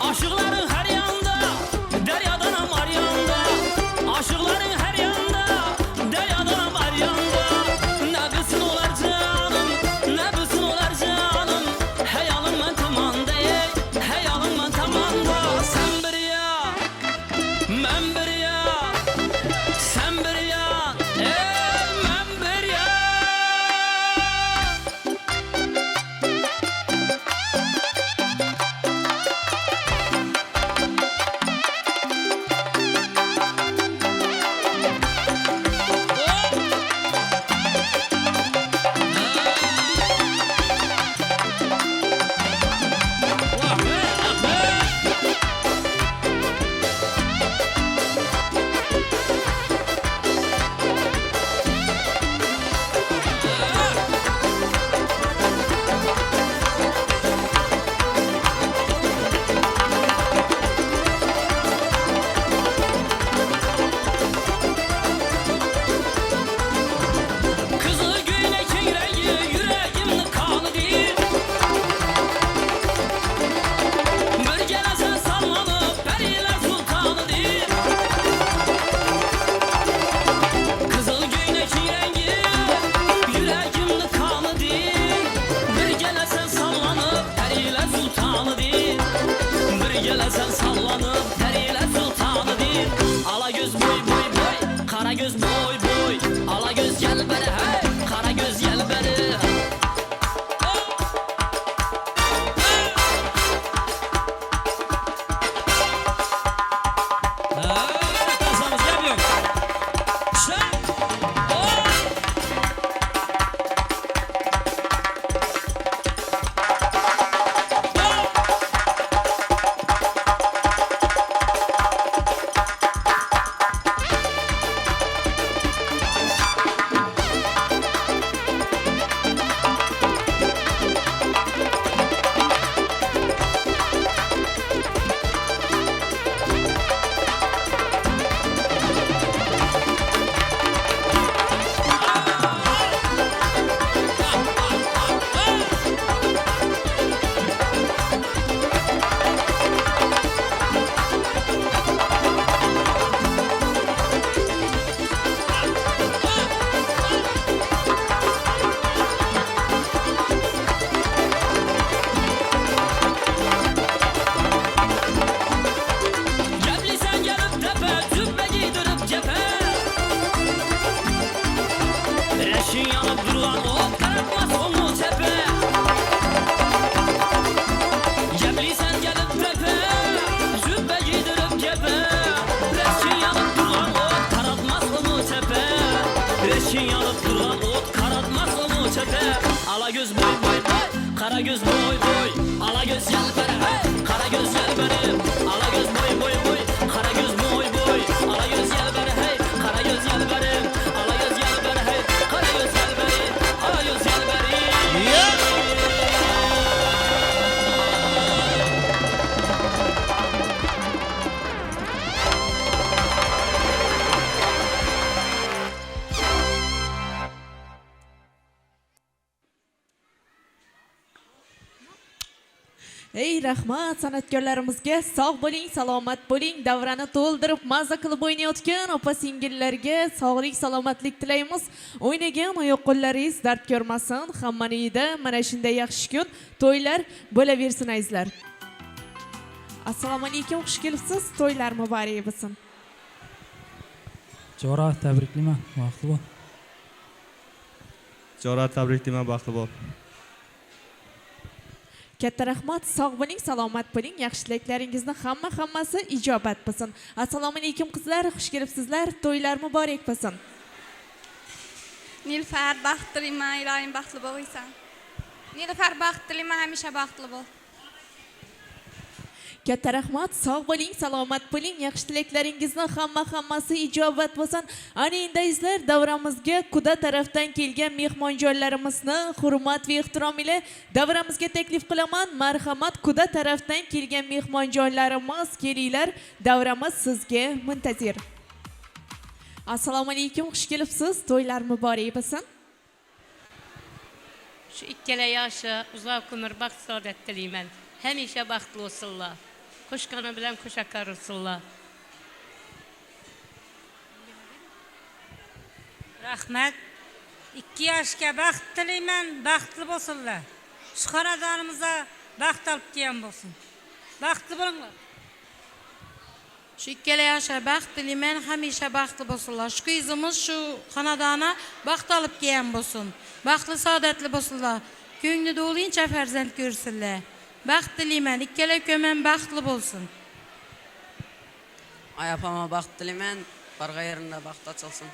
Aşıkların her yan göz boy boy boy. Kara göz boy boy. Ala göz yalvarı. Kara göz yalvarı. Ala göz boy boy boy. Kara göz boy boy. Ala göz yalvarı. Kara göz yalvarı. Ala göz yalvarı. Kara göz yalvarı. Ala göz yalvarı. Ey rahmat san'atkorlarimizga sog' bo'ling, salomat bo'ling. Davrani to'ldirib maza qilib o'ynayotgan opa-singillarga sog'lik, salomatlik tilaymiz. O'ynagan oyoq qo'llaringiz dard ko'rmasin. Hammaningda mana shunday yaxshi kun, to'ylar bo'laversin azizlar. Assalomu alaykum, xush kelibsiz. To'ylar muborak bo'lsin. Jora tabriklayman, vaqti bor. Jora tabriklayman, vaqti bor. Katta rahmat, sog' bo'ling, salomat bo'ling. Yaxshi tilaklaringizni hammasi ijobat bo'lsin. Assalomu alaykum qizlar, xush kelibsizlar. To'ylar muborak bo'lsin. Nilufar baxt tilayman, ilohim baxtli bo'lsan. Nilufar baxt tilayman, hamisha baxtli bo'l. Katta rahmat, sog' bo'ling, salomat bo'ling. Yaxshi tilaklaringizni hammasi ijobat bo'lsin. Ana endi izlar davramizga quda tarafdan kelgan mehmonjonlarimizni hurmat va ehtirom bilan davramizga taklif qilaman. Marhamat, quda tarafdan kelgan mehmonjonlarimiz, kelinglar. Davramiz sizga muntazir. Assalomu alaykum, xush kelibsiz. To'ylar muborak bo'lsin. Shu ikkala yoshi uzoq umr, baxt saodat tilayman. Hamisha baxtli bo'lsinlar. Qo'shqani bilan qo'shaqar bo'lsinlar. Rahmat. 2 yoshga baxt tilayman, baxtli bo'lsinlar. Shu xonadonimizga baxt olib kelgan bo'lsin. Baxtli bo'linglar. Shu ikkala yoshga baxt tilayman, hamisha baxtli bo'lsinlar. Shu qizimiz shu xonadona baxt olib kelgan bo'lsin. Baxtli, saodatli bo'lsinlar. Ko'ngli to'lincha farzand ko'rsinlar. Baxt tilayman, ikkala ko'man baxtli bo'lsin. Ayapama baxt tilayman, barga yerinde baxt açılsın.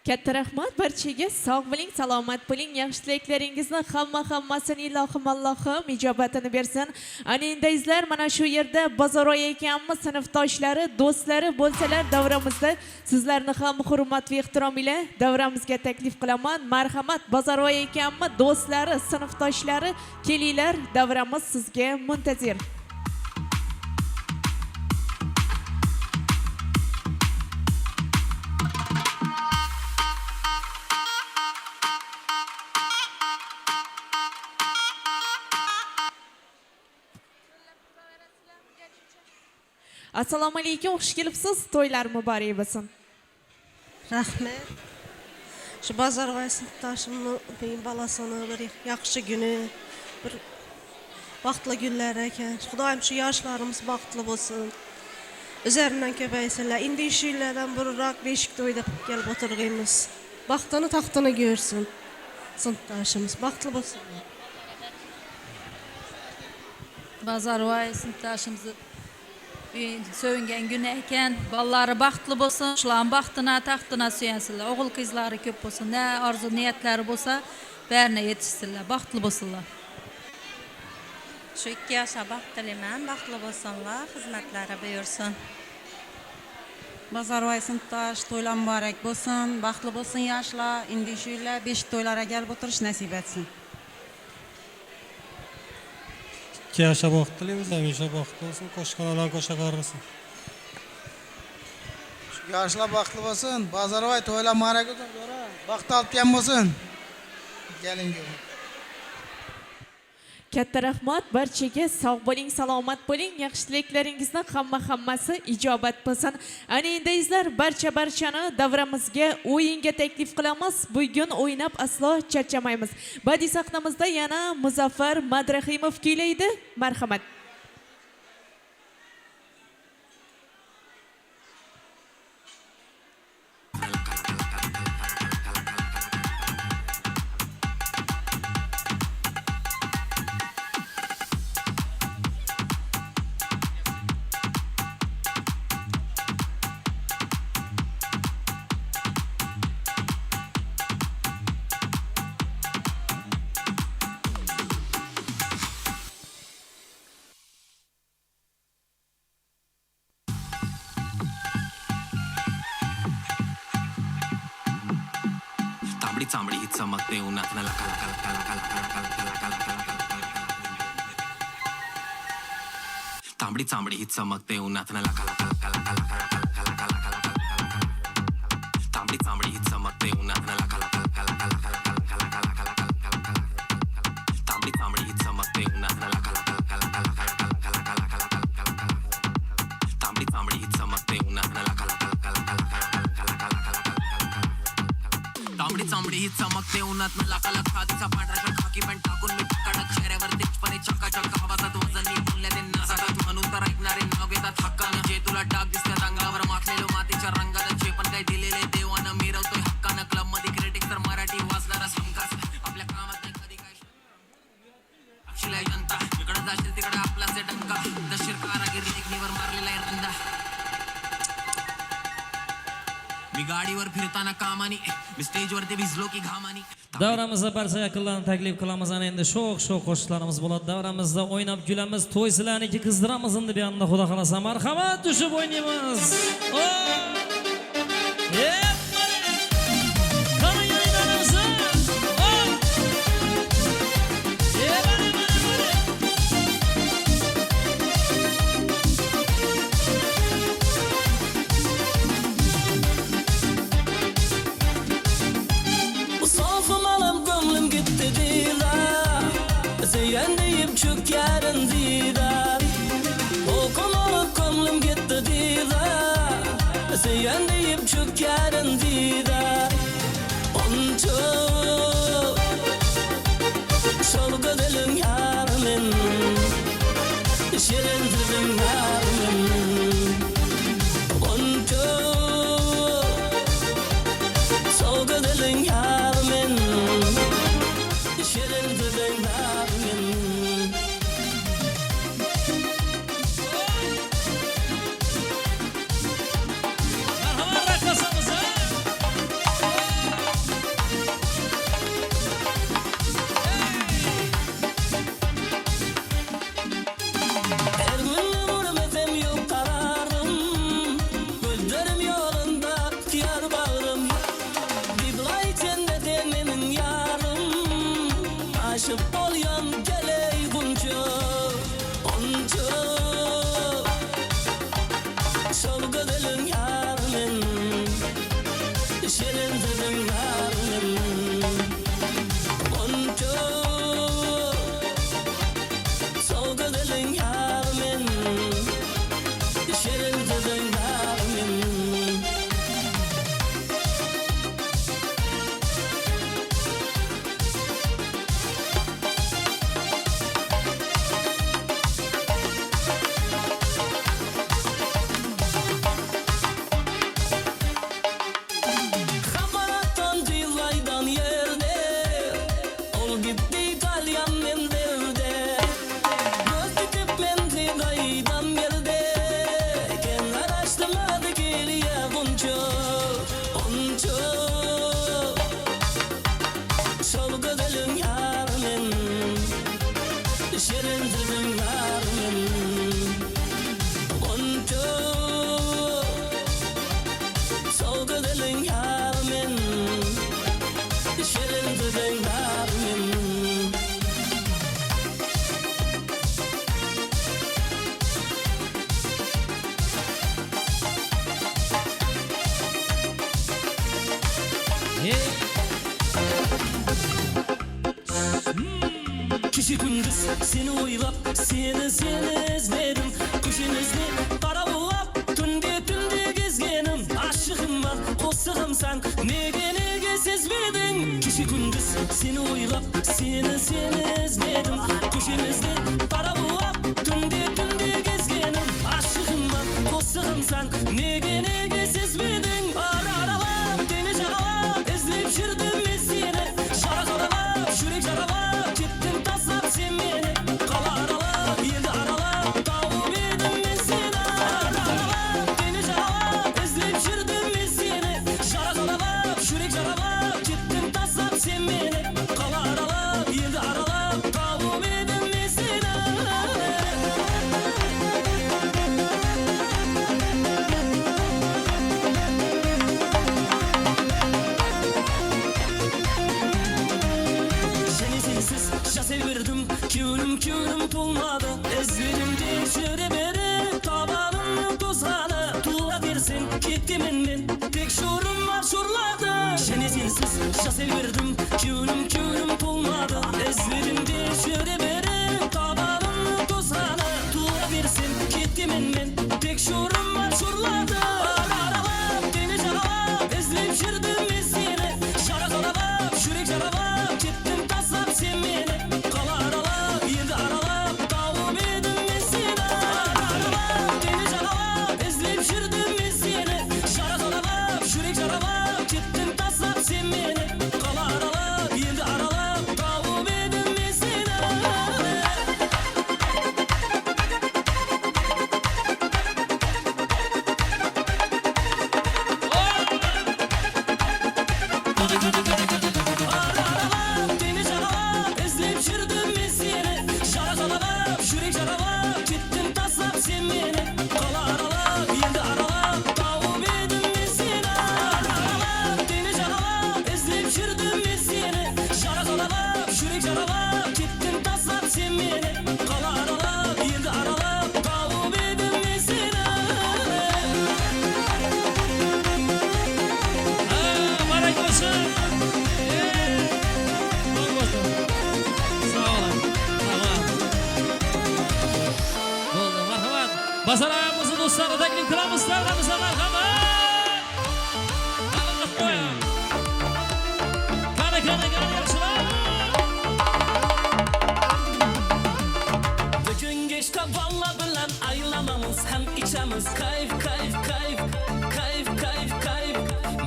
Katta rahmat barchaga. Sog' bo'ling, salomat bo'ling. Yaxshi tilaklaringizni hammasini ilohim Allohim ijobatini bersin. Ana endi izlar, mana shu yerda Bozoroy ekanmiz, sinfdoshlari, do'stlari bo'lsalar davramizda sizlarni ham hurmat va ehtirom bilan davramizga taklif qilaman. Marhamat, Bozoroy ekanmi, do'stlari, sinfdoshlari, kelinglar, davramiz sizga muntazir. Assalomu alaykum, xush kelibsiz. To'ylar muborak bo'lsin. Rahmat. Shu Bozorga sinfdoshimni beyin balasini bir yaxshi kuni, bir vaqtli kunlar ekan. Xudoyim shu yoshlarimiz baxtli bo'lsin. Üzerinden köpeysinler. Indi işlerden burarak beşik toyda gelip oturduğumuz. Baxtını taxtını görsün. Sinfdoshimiz baxtli bo'lsin. Bozorga sinfdoshimizni söyüngen günü eken, balları baxtlı bolsun, şulan baxtına, taxtına süyensinler. Oğul kızları köp bolsun, ne arzu niyetleri bolsa, bərine yetişsinler, baxtlı bolsunlar. Şu 2 yaşa baxt tilayman, baxtli bo'lsinlar, xizmatlari buyursin. Bozorga sinfdosh to'ylar muborak bo'lsin, baxtli bo'lsin yoshlar. Indi ishlar beshik to'ylarga kelib o'tirish nasib etsin. 2 yoshga baxt tilaymiz, hamisha baxtli bo'lsin, qo'shqanadan qo'shaqar bo'lsin. Yoshlar baxtli bo'lsin, Bozorga to'ylar muborak bo'lsin, baxt olib kelgan bo'lsin. Keling. Katta rahmat barchaga. Sog' bo'ling, salomat bo'ling. Yaxshi tilaklaringizni hammasi ijobat bo'lsin. Ana endi izlar, barchani davramizga o'yinga taklif qilamiz. Bugun o'ynab aslo charchamaymiz. Badiiy sahnamizda yana Muzaffar Madrahimov kuylaydi. Marhamat. तांबड़ी ही चमकते उन्नत न लका लका लका लका लका लका लका लका लका लका तांबड़ी तांबड़ी ही चमकते उन्नत न लका लका लका लका लका लका लका लका लका तांबड़ी तांबड़ी ही चमकते उन्नत न लका लका लका लका लका लका लका लका लका लका तांबड़ी तांबड़ी ही चमकते उन्नत न लका लका लका लका लका लका लका लका लका तांबड़ी तांबड़ी ही चमकते उन्नत न लका लका लका लका लका लका लका तांबडी चांबडी ही चमकते उन्हात न लाका लखा तिचा पांढरा शर्ट खाकी पॅन्ट टाकून मी कडक चेहऱ्यावर तेजपणे चकाचक आवाजात वजनी बोलल्या ते नासातात म्हणून तर ऐकणारे नाव घेतात हक्कानं जे तुला डाग दिसतात अंगावर माखलेलो मातीच्या रंगानं जे पण काही दिलेले देवानं मिरवतोय हक्कानं क्लब मध्ये क्रिटिक तर मराठी वाचणारा हमखास आपल्या कामात नाही कधी काय अक्षिला जनता इकडे जाशील तिकडे आपलाच आहे डंका दशीर कारागीर लेखणीवर मारलेला आहे रंदा मी गाडीवर फिरताना कामानी मी स्टेजवरती भिजलो की घामानी Davramızda barcha yaqinlarni taklif qilamiz. Ana endi sho'x qo'shiqlarimiz bo'ladi. Davramizda o'ynab kulamiz, to'y sizlarniki qizdiramiz endi bu yoqda xudo xolasa. Marhamat, tushib o'ynaymiz. Yendeyim çok yarın zira Okumalık komlum gitti dira Yendeyim çok yarın zira Onca Şolga dilin yarımın Şirin dilin yarımın Onca Şolga dilin yarımın Şirin dilin yarımın Kişi gündüz seni oylap seni izledim Kuşinizni karabulap tünde gezgenim Aşığım var kosağım sen nege sezmedin Kişi gündüz seni oylap seni izledim Kuşinizni karabulap tünde gezgenim Aşığım var kosağım sen nege sezmedin Aralap deniz aralap izleyip şirdim seni Şarak aralap şürek şaralap gittim tasap sen beni Kala aralap yedi aralap tavuk edim ben seni Aralap deniz aralap izleyip şirdim seni Şarak aralap şürek şaralap gittim tasap sen beni Kala aralap yedi aralap tavuk edim ben seni tek şuurum var şurlarda. Seni sensiz yaşa sevirdim, köyüm tulmadı. Ezberimde şöyle berim, tabanım tozana. Tuğa versin gittim men, tek şuurum var şurlarda. Aralap, deniz aralap, ezleyip şirdim seni. Şarak aralap, şürek aralap, gittim tasap sen beni. Kala aralap, yedi aralap, tavum edin seni. Aralap, deniz aralap, ezleyip şirdim seni. Şarak aralap, şürek aralap, gittim tasap sen beni. Kala aralap, yedi aralap, tavum edin seni. Aralap, deniz aralap, ezleyip şirdim seni. Şarak aralap, şürek aralap, gittim tasap sen beni. Kala aralap, yedi aralap, tavum edin seni. Aralap, deniz aralap, ezleyip şirdim seni. Şarak aralap, şürek aralap, gittim tasap sen beni. Kala aralap, yedi aralap, tavum edin seni. Mübarek olsun. Sağ olun. Tamam. Oldu, marhamat. Basar ayağımızı dostlarla teklif kılamız. Sağlamıza marhamat. Allah koyun. Kana yarışılar. Bugün geçti valla bilen aylamamız hem içemiz kayıp.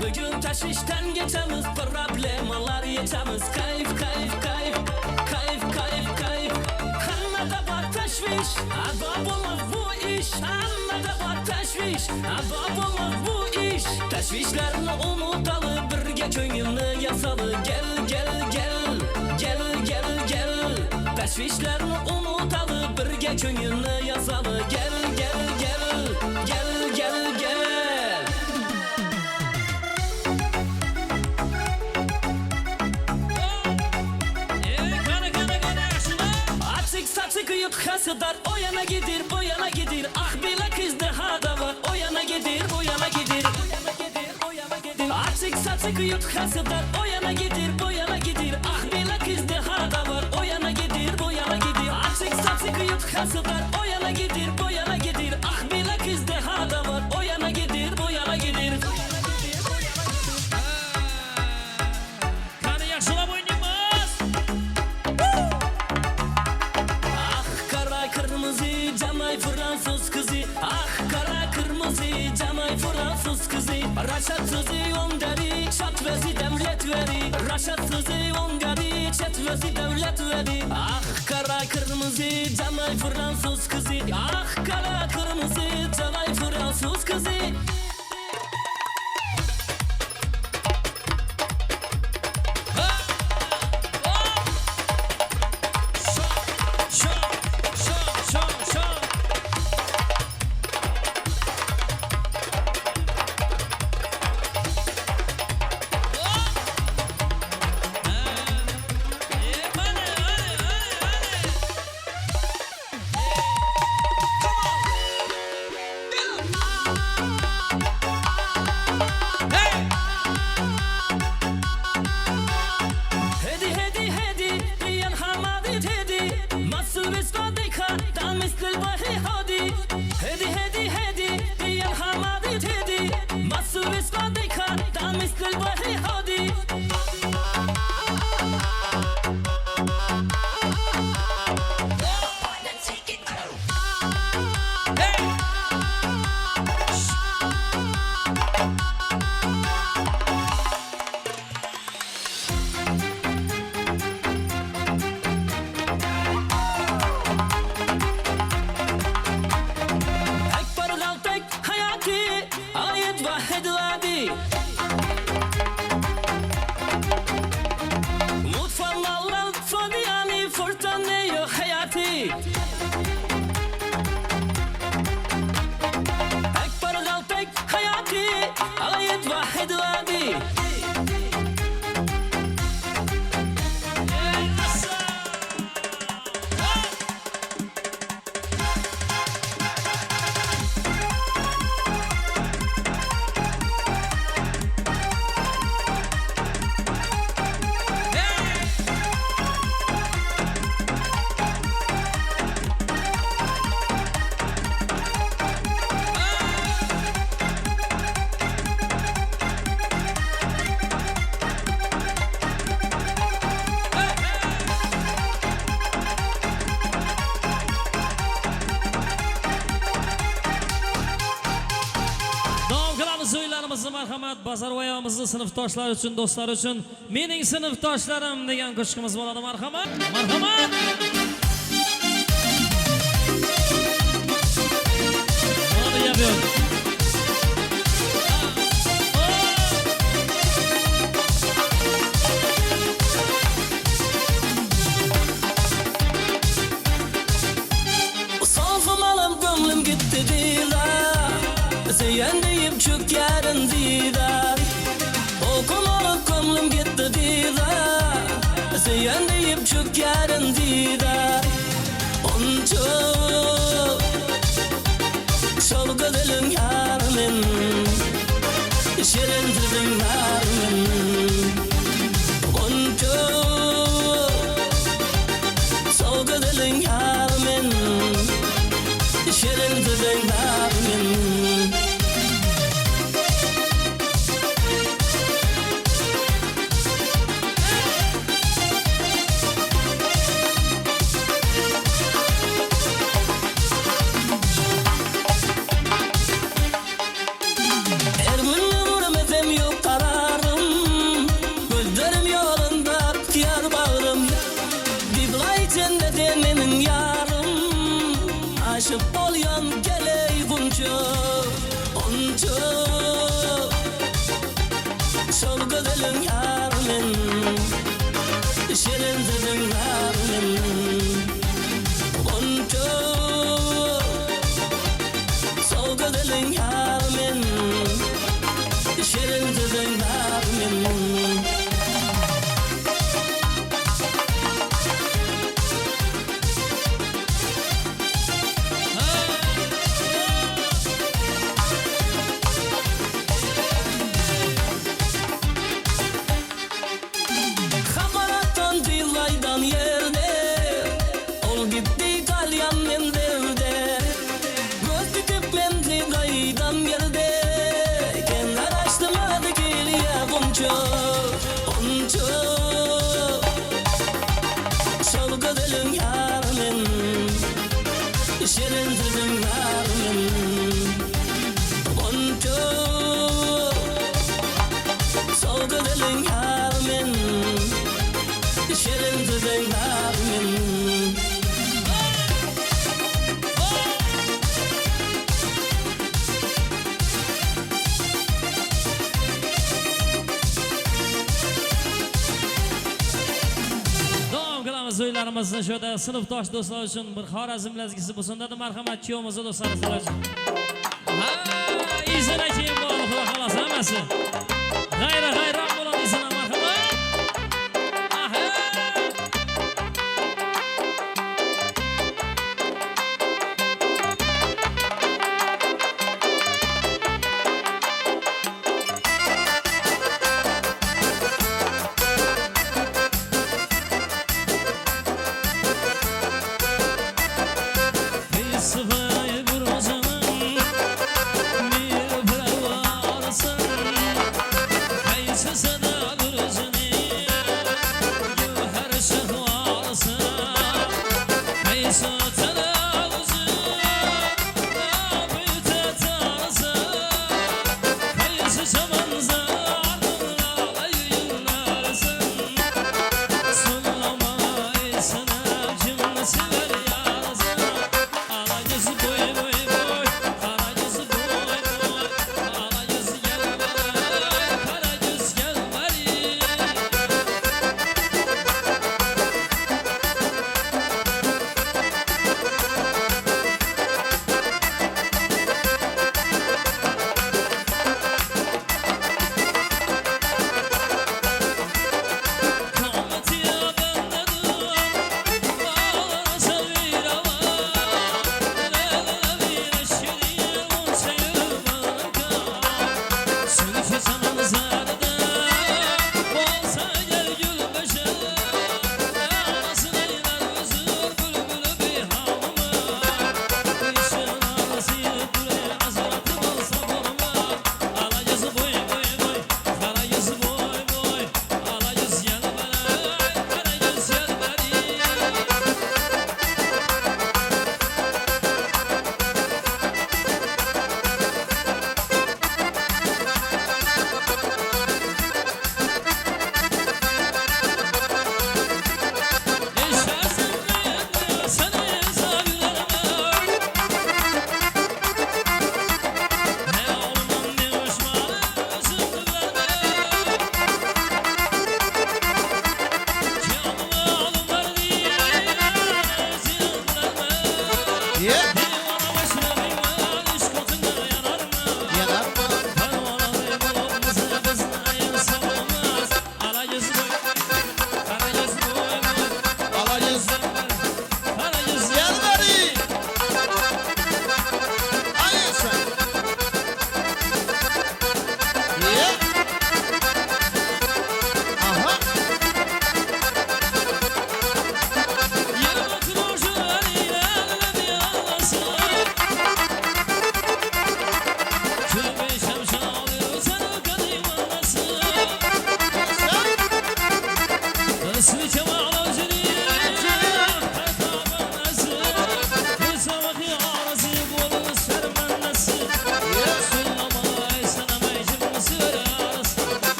Bugün taşıştan geçemiz problemalar yaşamız kayıp. Hanmada var teşviş, azap olmaz bu iş. Hanmada var teşviş, azap olmaz bu iş. Teşvişlerini unutalım, birge köyünü yasalı. Gel. Teşvişlerini unutalım, birge köyünü yasalı. Gel. Açık saçık yut hasıdar, o yana gidir, bu yana gidir. Ah bile kızdı hada var, o yana gidir, bu yana gidir. Açık saçık yut hasıdar, o yana gidir, bu yana gidir. Ah bile kızdı hada var, o yana gidir, bu yana gidir. Açık saçık yut hasıdar, o yana gidir, bu yana gidir. Ah bile kızdı hada var, o yana gidir, bu yana gidir. Kana yaşıla boynumuz. Ah kara kırmızı camay Fransız kızı. Ah kara kırmızı camay Fransız kızı. Raşatsızı ondari çatvesi devlet veri. Raşatsızı ondari çatvesi devlet veri. Ah kara kırmızı camay Fransız kızı. Ah kara kırmızı camay Fransız kızı. Hamımızı marhamat, Bazarvoyamızı sınıfdoshlar uchun, do'stlar uchun, mening sinfdoshlarim degan qo'shiqimiz bo'ladi. Marhamat. Marhamat. Hadi yapıyorum. Sofum alıp gönlüm gitti dila Zeyen deyip çök yarın dila Okum alıp gönlüm gitti dila Zeyen deyip çök yarın dila Onca Şol gözelin yarmin Şirindirdin yarmin Onca Şol gözelin yarmin Şirindirdin yarmin Aşıp olyan geley bunca Onca Şol gözelin yarmin Şirindirdin yarmin Onca Şol gözelin yarmin Şirindirdin yarmin Şirindirdin yarmin Onca Sol gözelin yarmin Şirindirdin yarmin O'ylarimizni şöyle sınıfdosh do'stlar uchun bir Xorazm lazgisi bo'lsin dedi. Marhamat kuyovimizni do'stlarimizlar uchun. Ha, izina keyin bo'ladi, xudo xolos hammasi. G'ayra bo'ladi izina marhamat. Aha.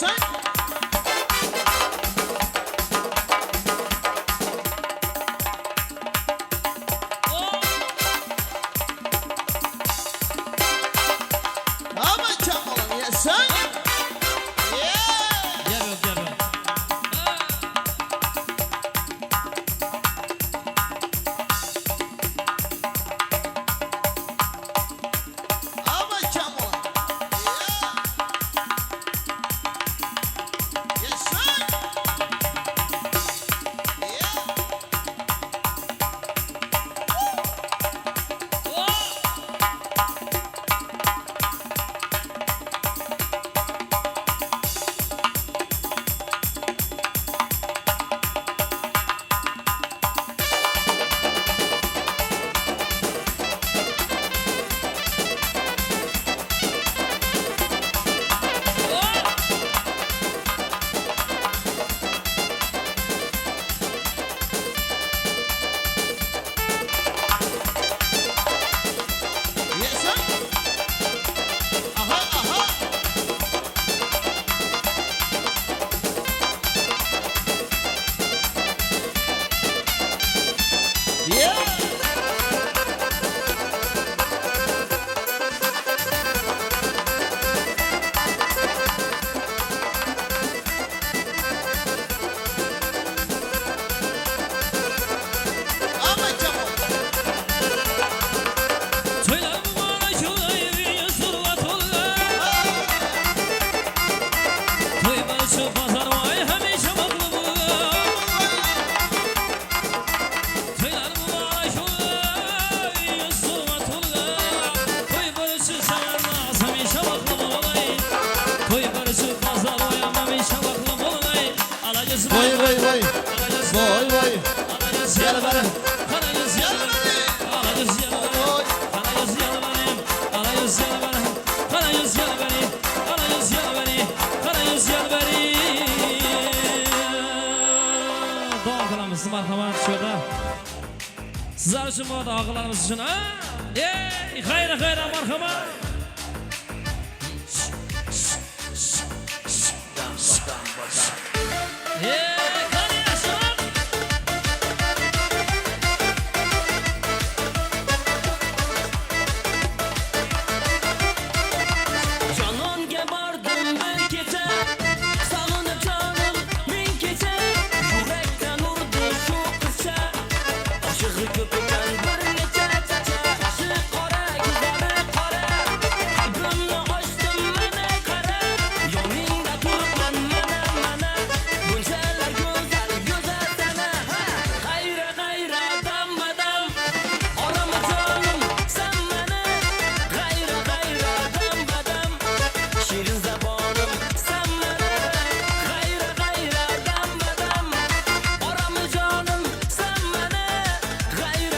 Yaşang. Ama çakalım yaşang. Ama çakalım. Yaşang. Yaşang. Aha aha. Yeah. Ama çakalım. Vay vay vay. Vay vay. Gel bana. Marhamat şurada. Sizler için bu arada ağılarımız için. Ey, hayra marhamat. Canonga bordim bir kecha, sog'inib jonim ming kecha, yurakdan urdi shu qizcha, oshig'i ko'p ekan bir necha chacha, qoshi qora, ko'zlari qora, qalbimni ochdim mana qara, yoningda turibman mana, bunchalar go'zal sana, g'ayra dam badam, orama jonim sen mana, g'ayra dam badam. Şirin zabonim sen meni g'ayra dam badam oramı jonim sen meni g'ayra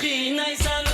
qiynaysan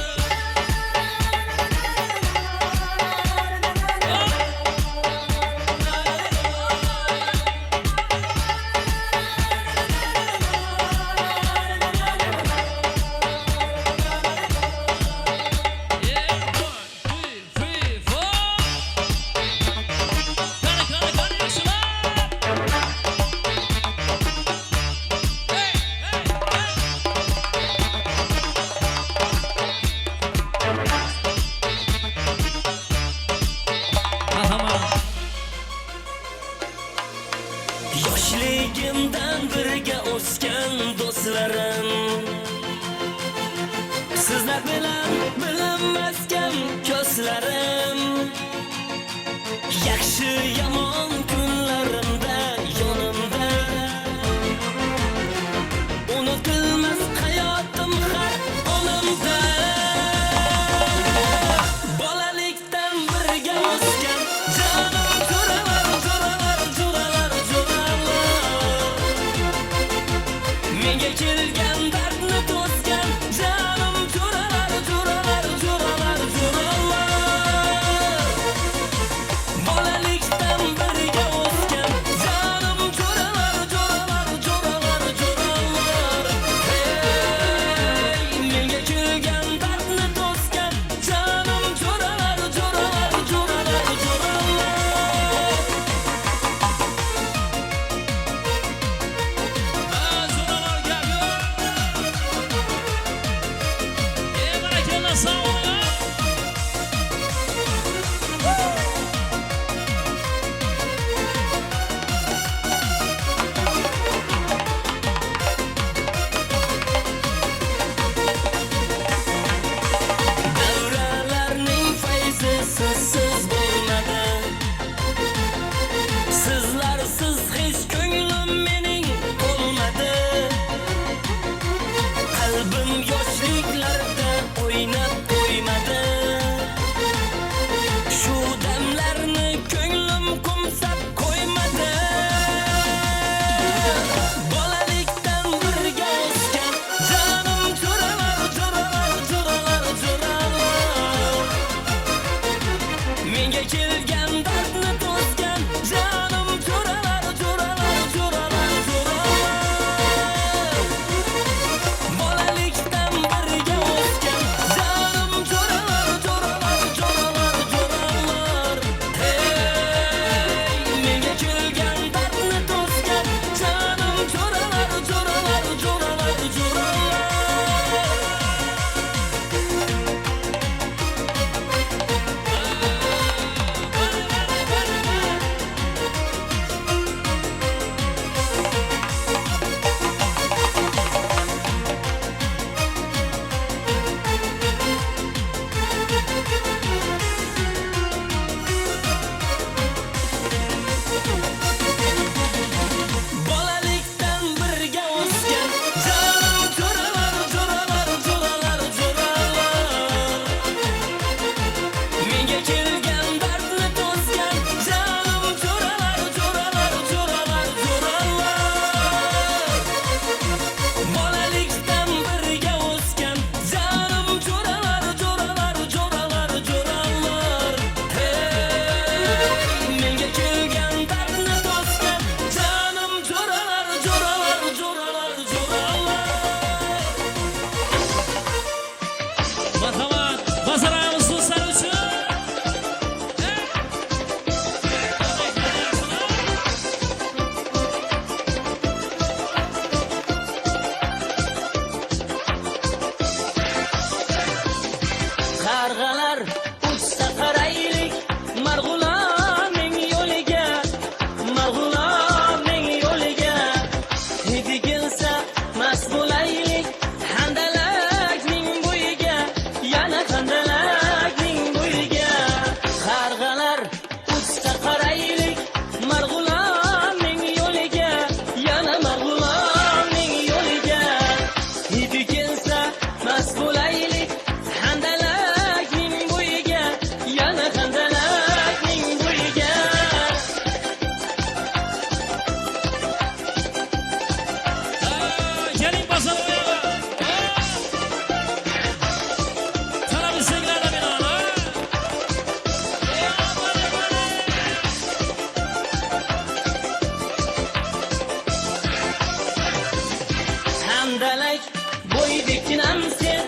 Yoshligimdan birga o'sgan do'stlarim sizlar bilan bilinmasgan ko'zlarim yaxshi yomon kunlarimda yonimda unutilmas hayotim har onimda bolalikdan birga o'sgan jonim jo'ralar jo'ralar jo'ralar menga kelgan dardni to'sgan jonim jo'ralar jo'ralar jo'ralar jo'ralar bolalikdan birga o'sgan jonim jo'ralar jo'ralar jo'ralar jo'ralar hey menga kelgan dardni to'sgan jonim jo'ralar jo'ralar jo'ralar jo'ralar handalak bo'ydek jinam sen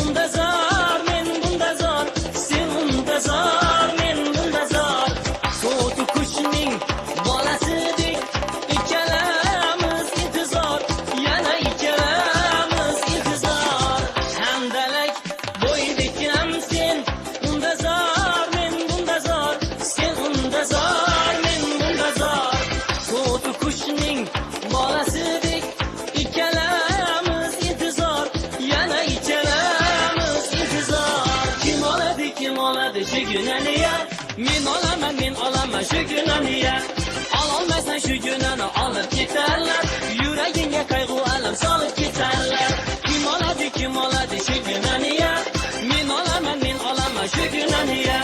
unda zor men bunda zor sen unda zor men bunda zor so'tu qushning bolasidek ikkalamiz intizor yana ikkalamiz intizor handalak bo'ydek jinam sen unda zor men bunda zor sen unda zor men bunda zor so'tu qushning bolasidek ikkalamiz intizor yana ikkalamiz intizor kim oladi shu kunani ya men olaman shu kunani ya ololmasan shu kunani olib ketarlar yuragingga qayg'u alam solib ketarlar kim oladi shu kunani ya men olaman shu kunani ya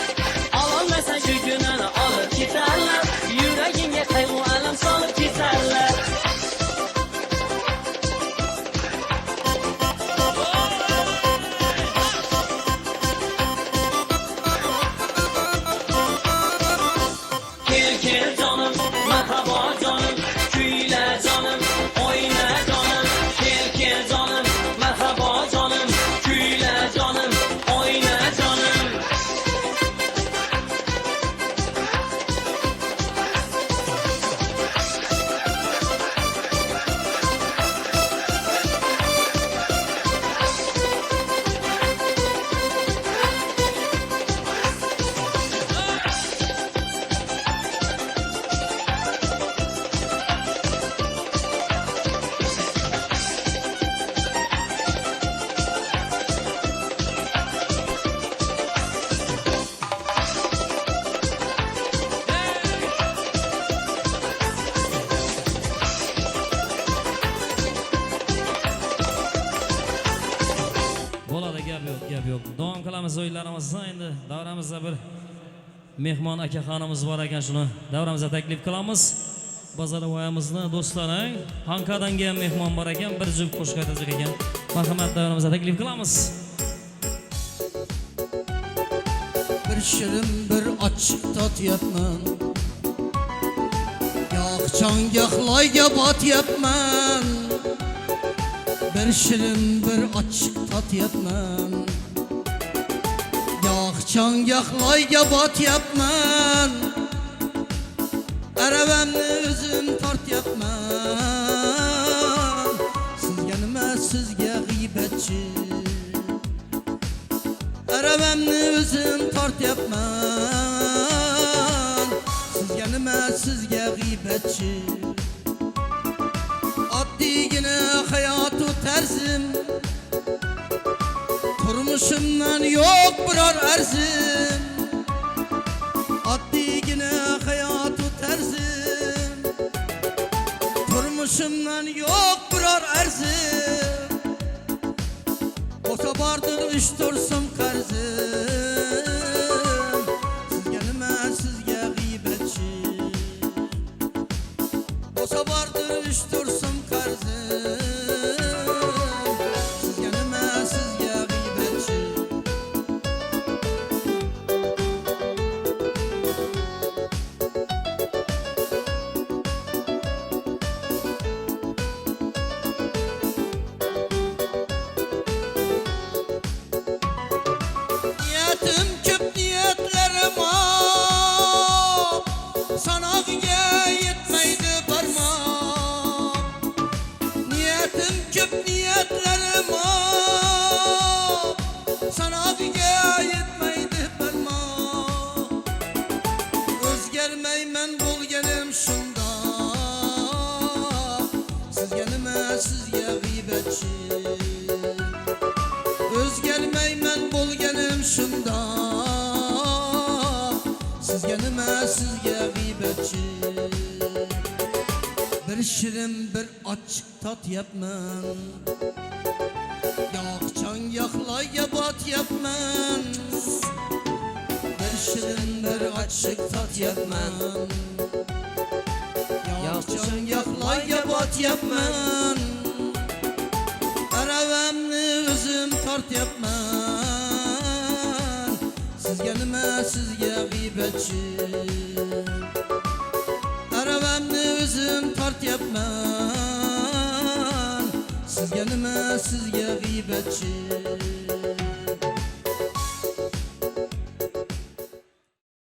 ololmasan shu kunani olib ketarlar yuragingga qayg'u alam solib ketarlar Kel canım, merhaba canım, küyle canım, oyna canım. Kel canım, merhaba canım, küyle canım, oyna canım. Bo'ladi, gap yo'q. Davom qilamiz o'yinlarimizda. Endi davramizda bir mehmon akaxonimiz bor ekan, shuni davramizga taklif qilamiz. Bozorvoyimizni do'stlaring, Hankadan kelgan mehmon bor ekan, bir juft qo'shiq aytacak ekan. Marhamat, davramizga taklif qilamiz. Bir shirin bir ochiq totyapman Yog'chon yaxloyga botyapman Bir shirin bir ochiq totyapman Yog'chon yaxloyga botyapman Aravamni o'zim tortyapman Sizga nima sizga g'iybatchi Aravamni o'zim tortyapman Sizga nima sizga g'iybatchi Oddiygina hayotu tarzim Turmushimdan yo'q biror arzim Oddiygina hayotu tarzim Turmushimdan yo'q biror arzim O'ta bordir 3-4 so'm qarzim Sizga nima sizga g'iybatchi O'ta bordir 3-4 so'm qarzim Sizga nima sizga g'iybatchi Niyetim köp niyetlerim ol Sanağıya yetmeydi parmak Niyetim köp niyetlerim ol Sanağıya yetmeydi parmak Özgermeymen bo'lganim shunda Sizga nima sizga g'iybatchi O'zgarmayman bo'lganim shunda Sizga nima sizga g'iybatchi Bir shirin bir ochiq totyapman Yog'chon yaxloyga botyapman Bir shirin bir ochiq totyapman Yog'chon yaxloyga botyapman Aravamni o'zim tortyapman Sizga nima sizga g'iybatchi Aravamni o'zim tortyapman Bizga nima sizga g'iybatchi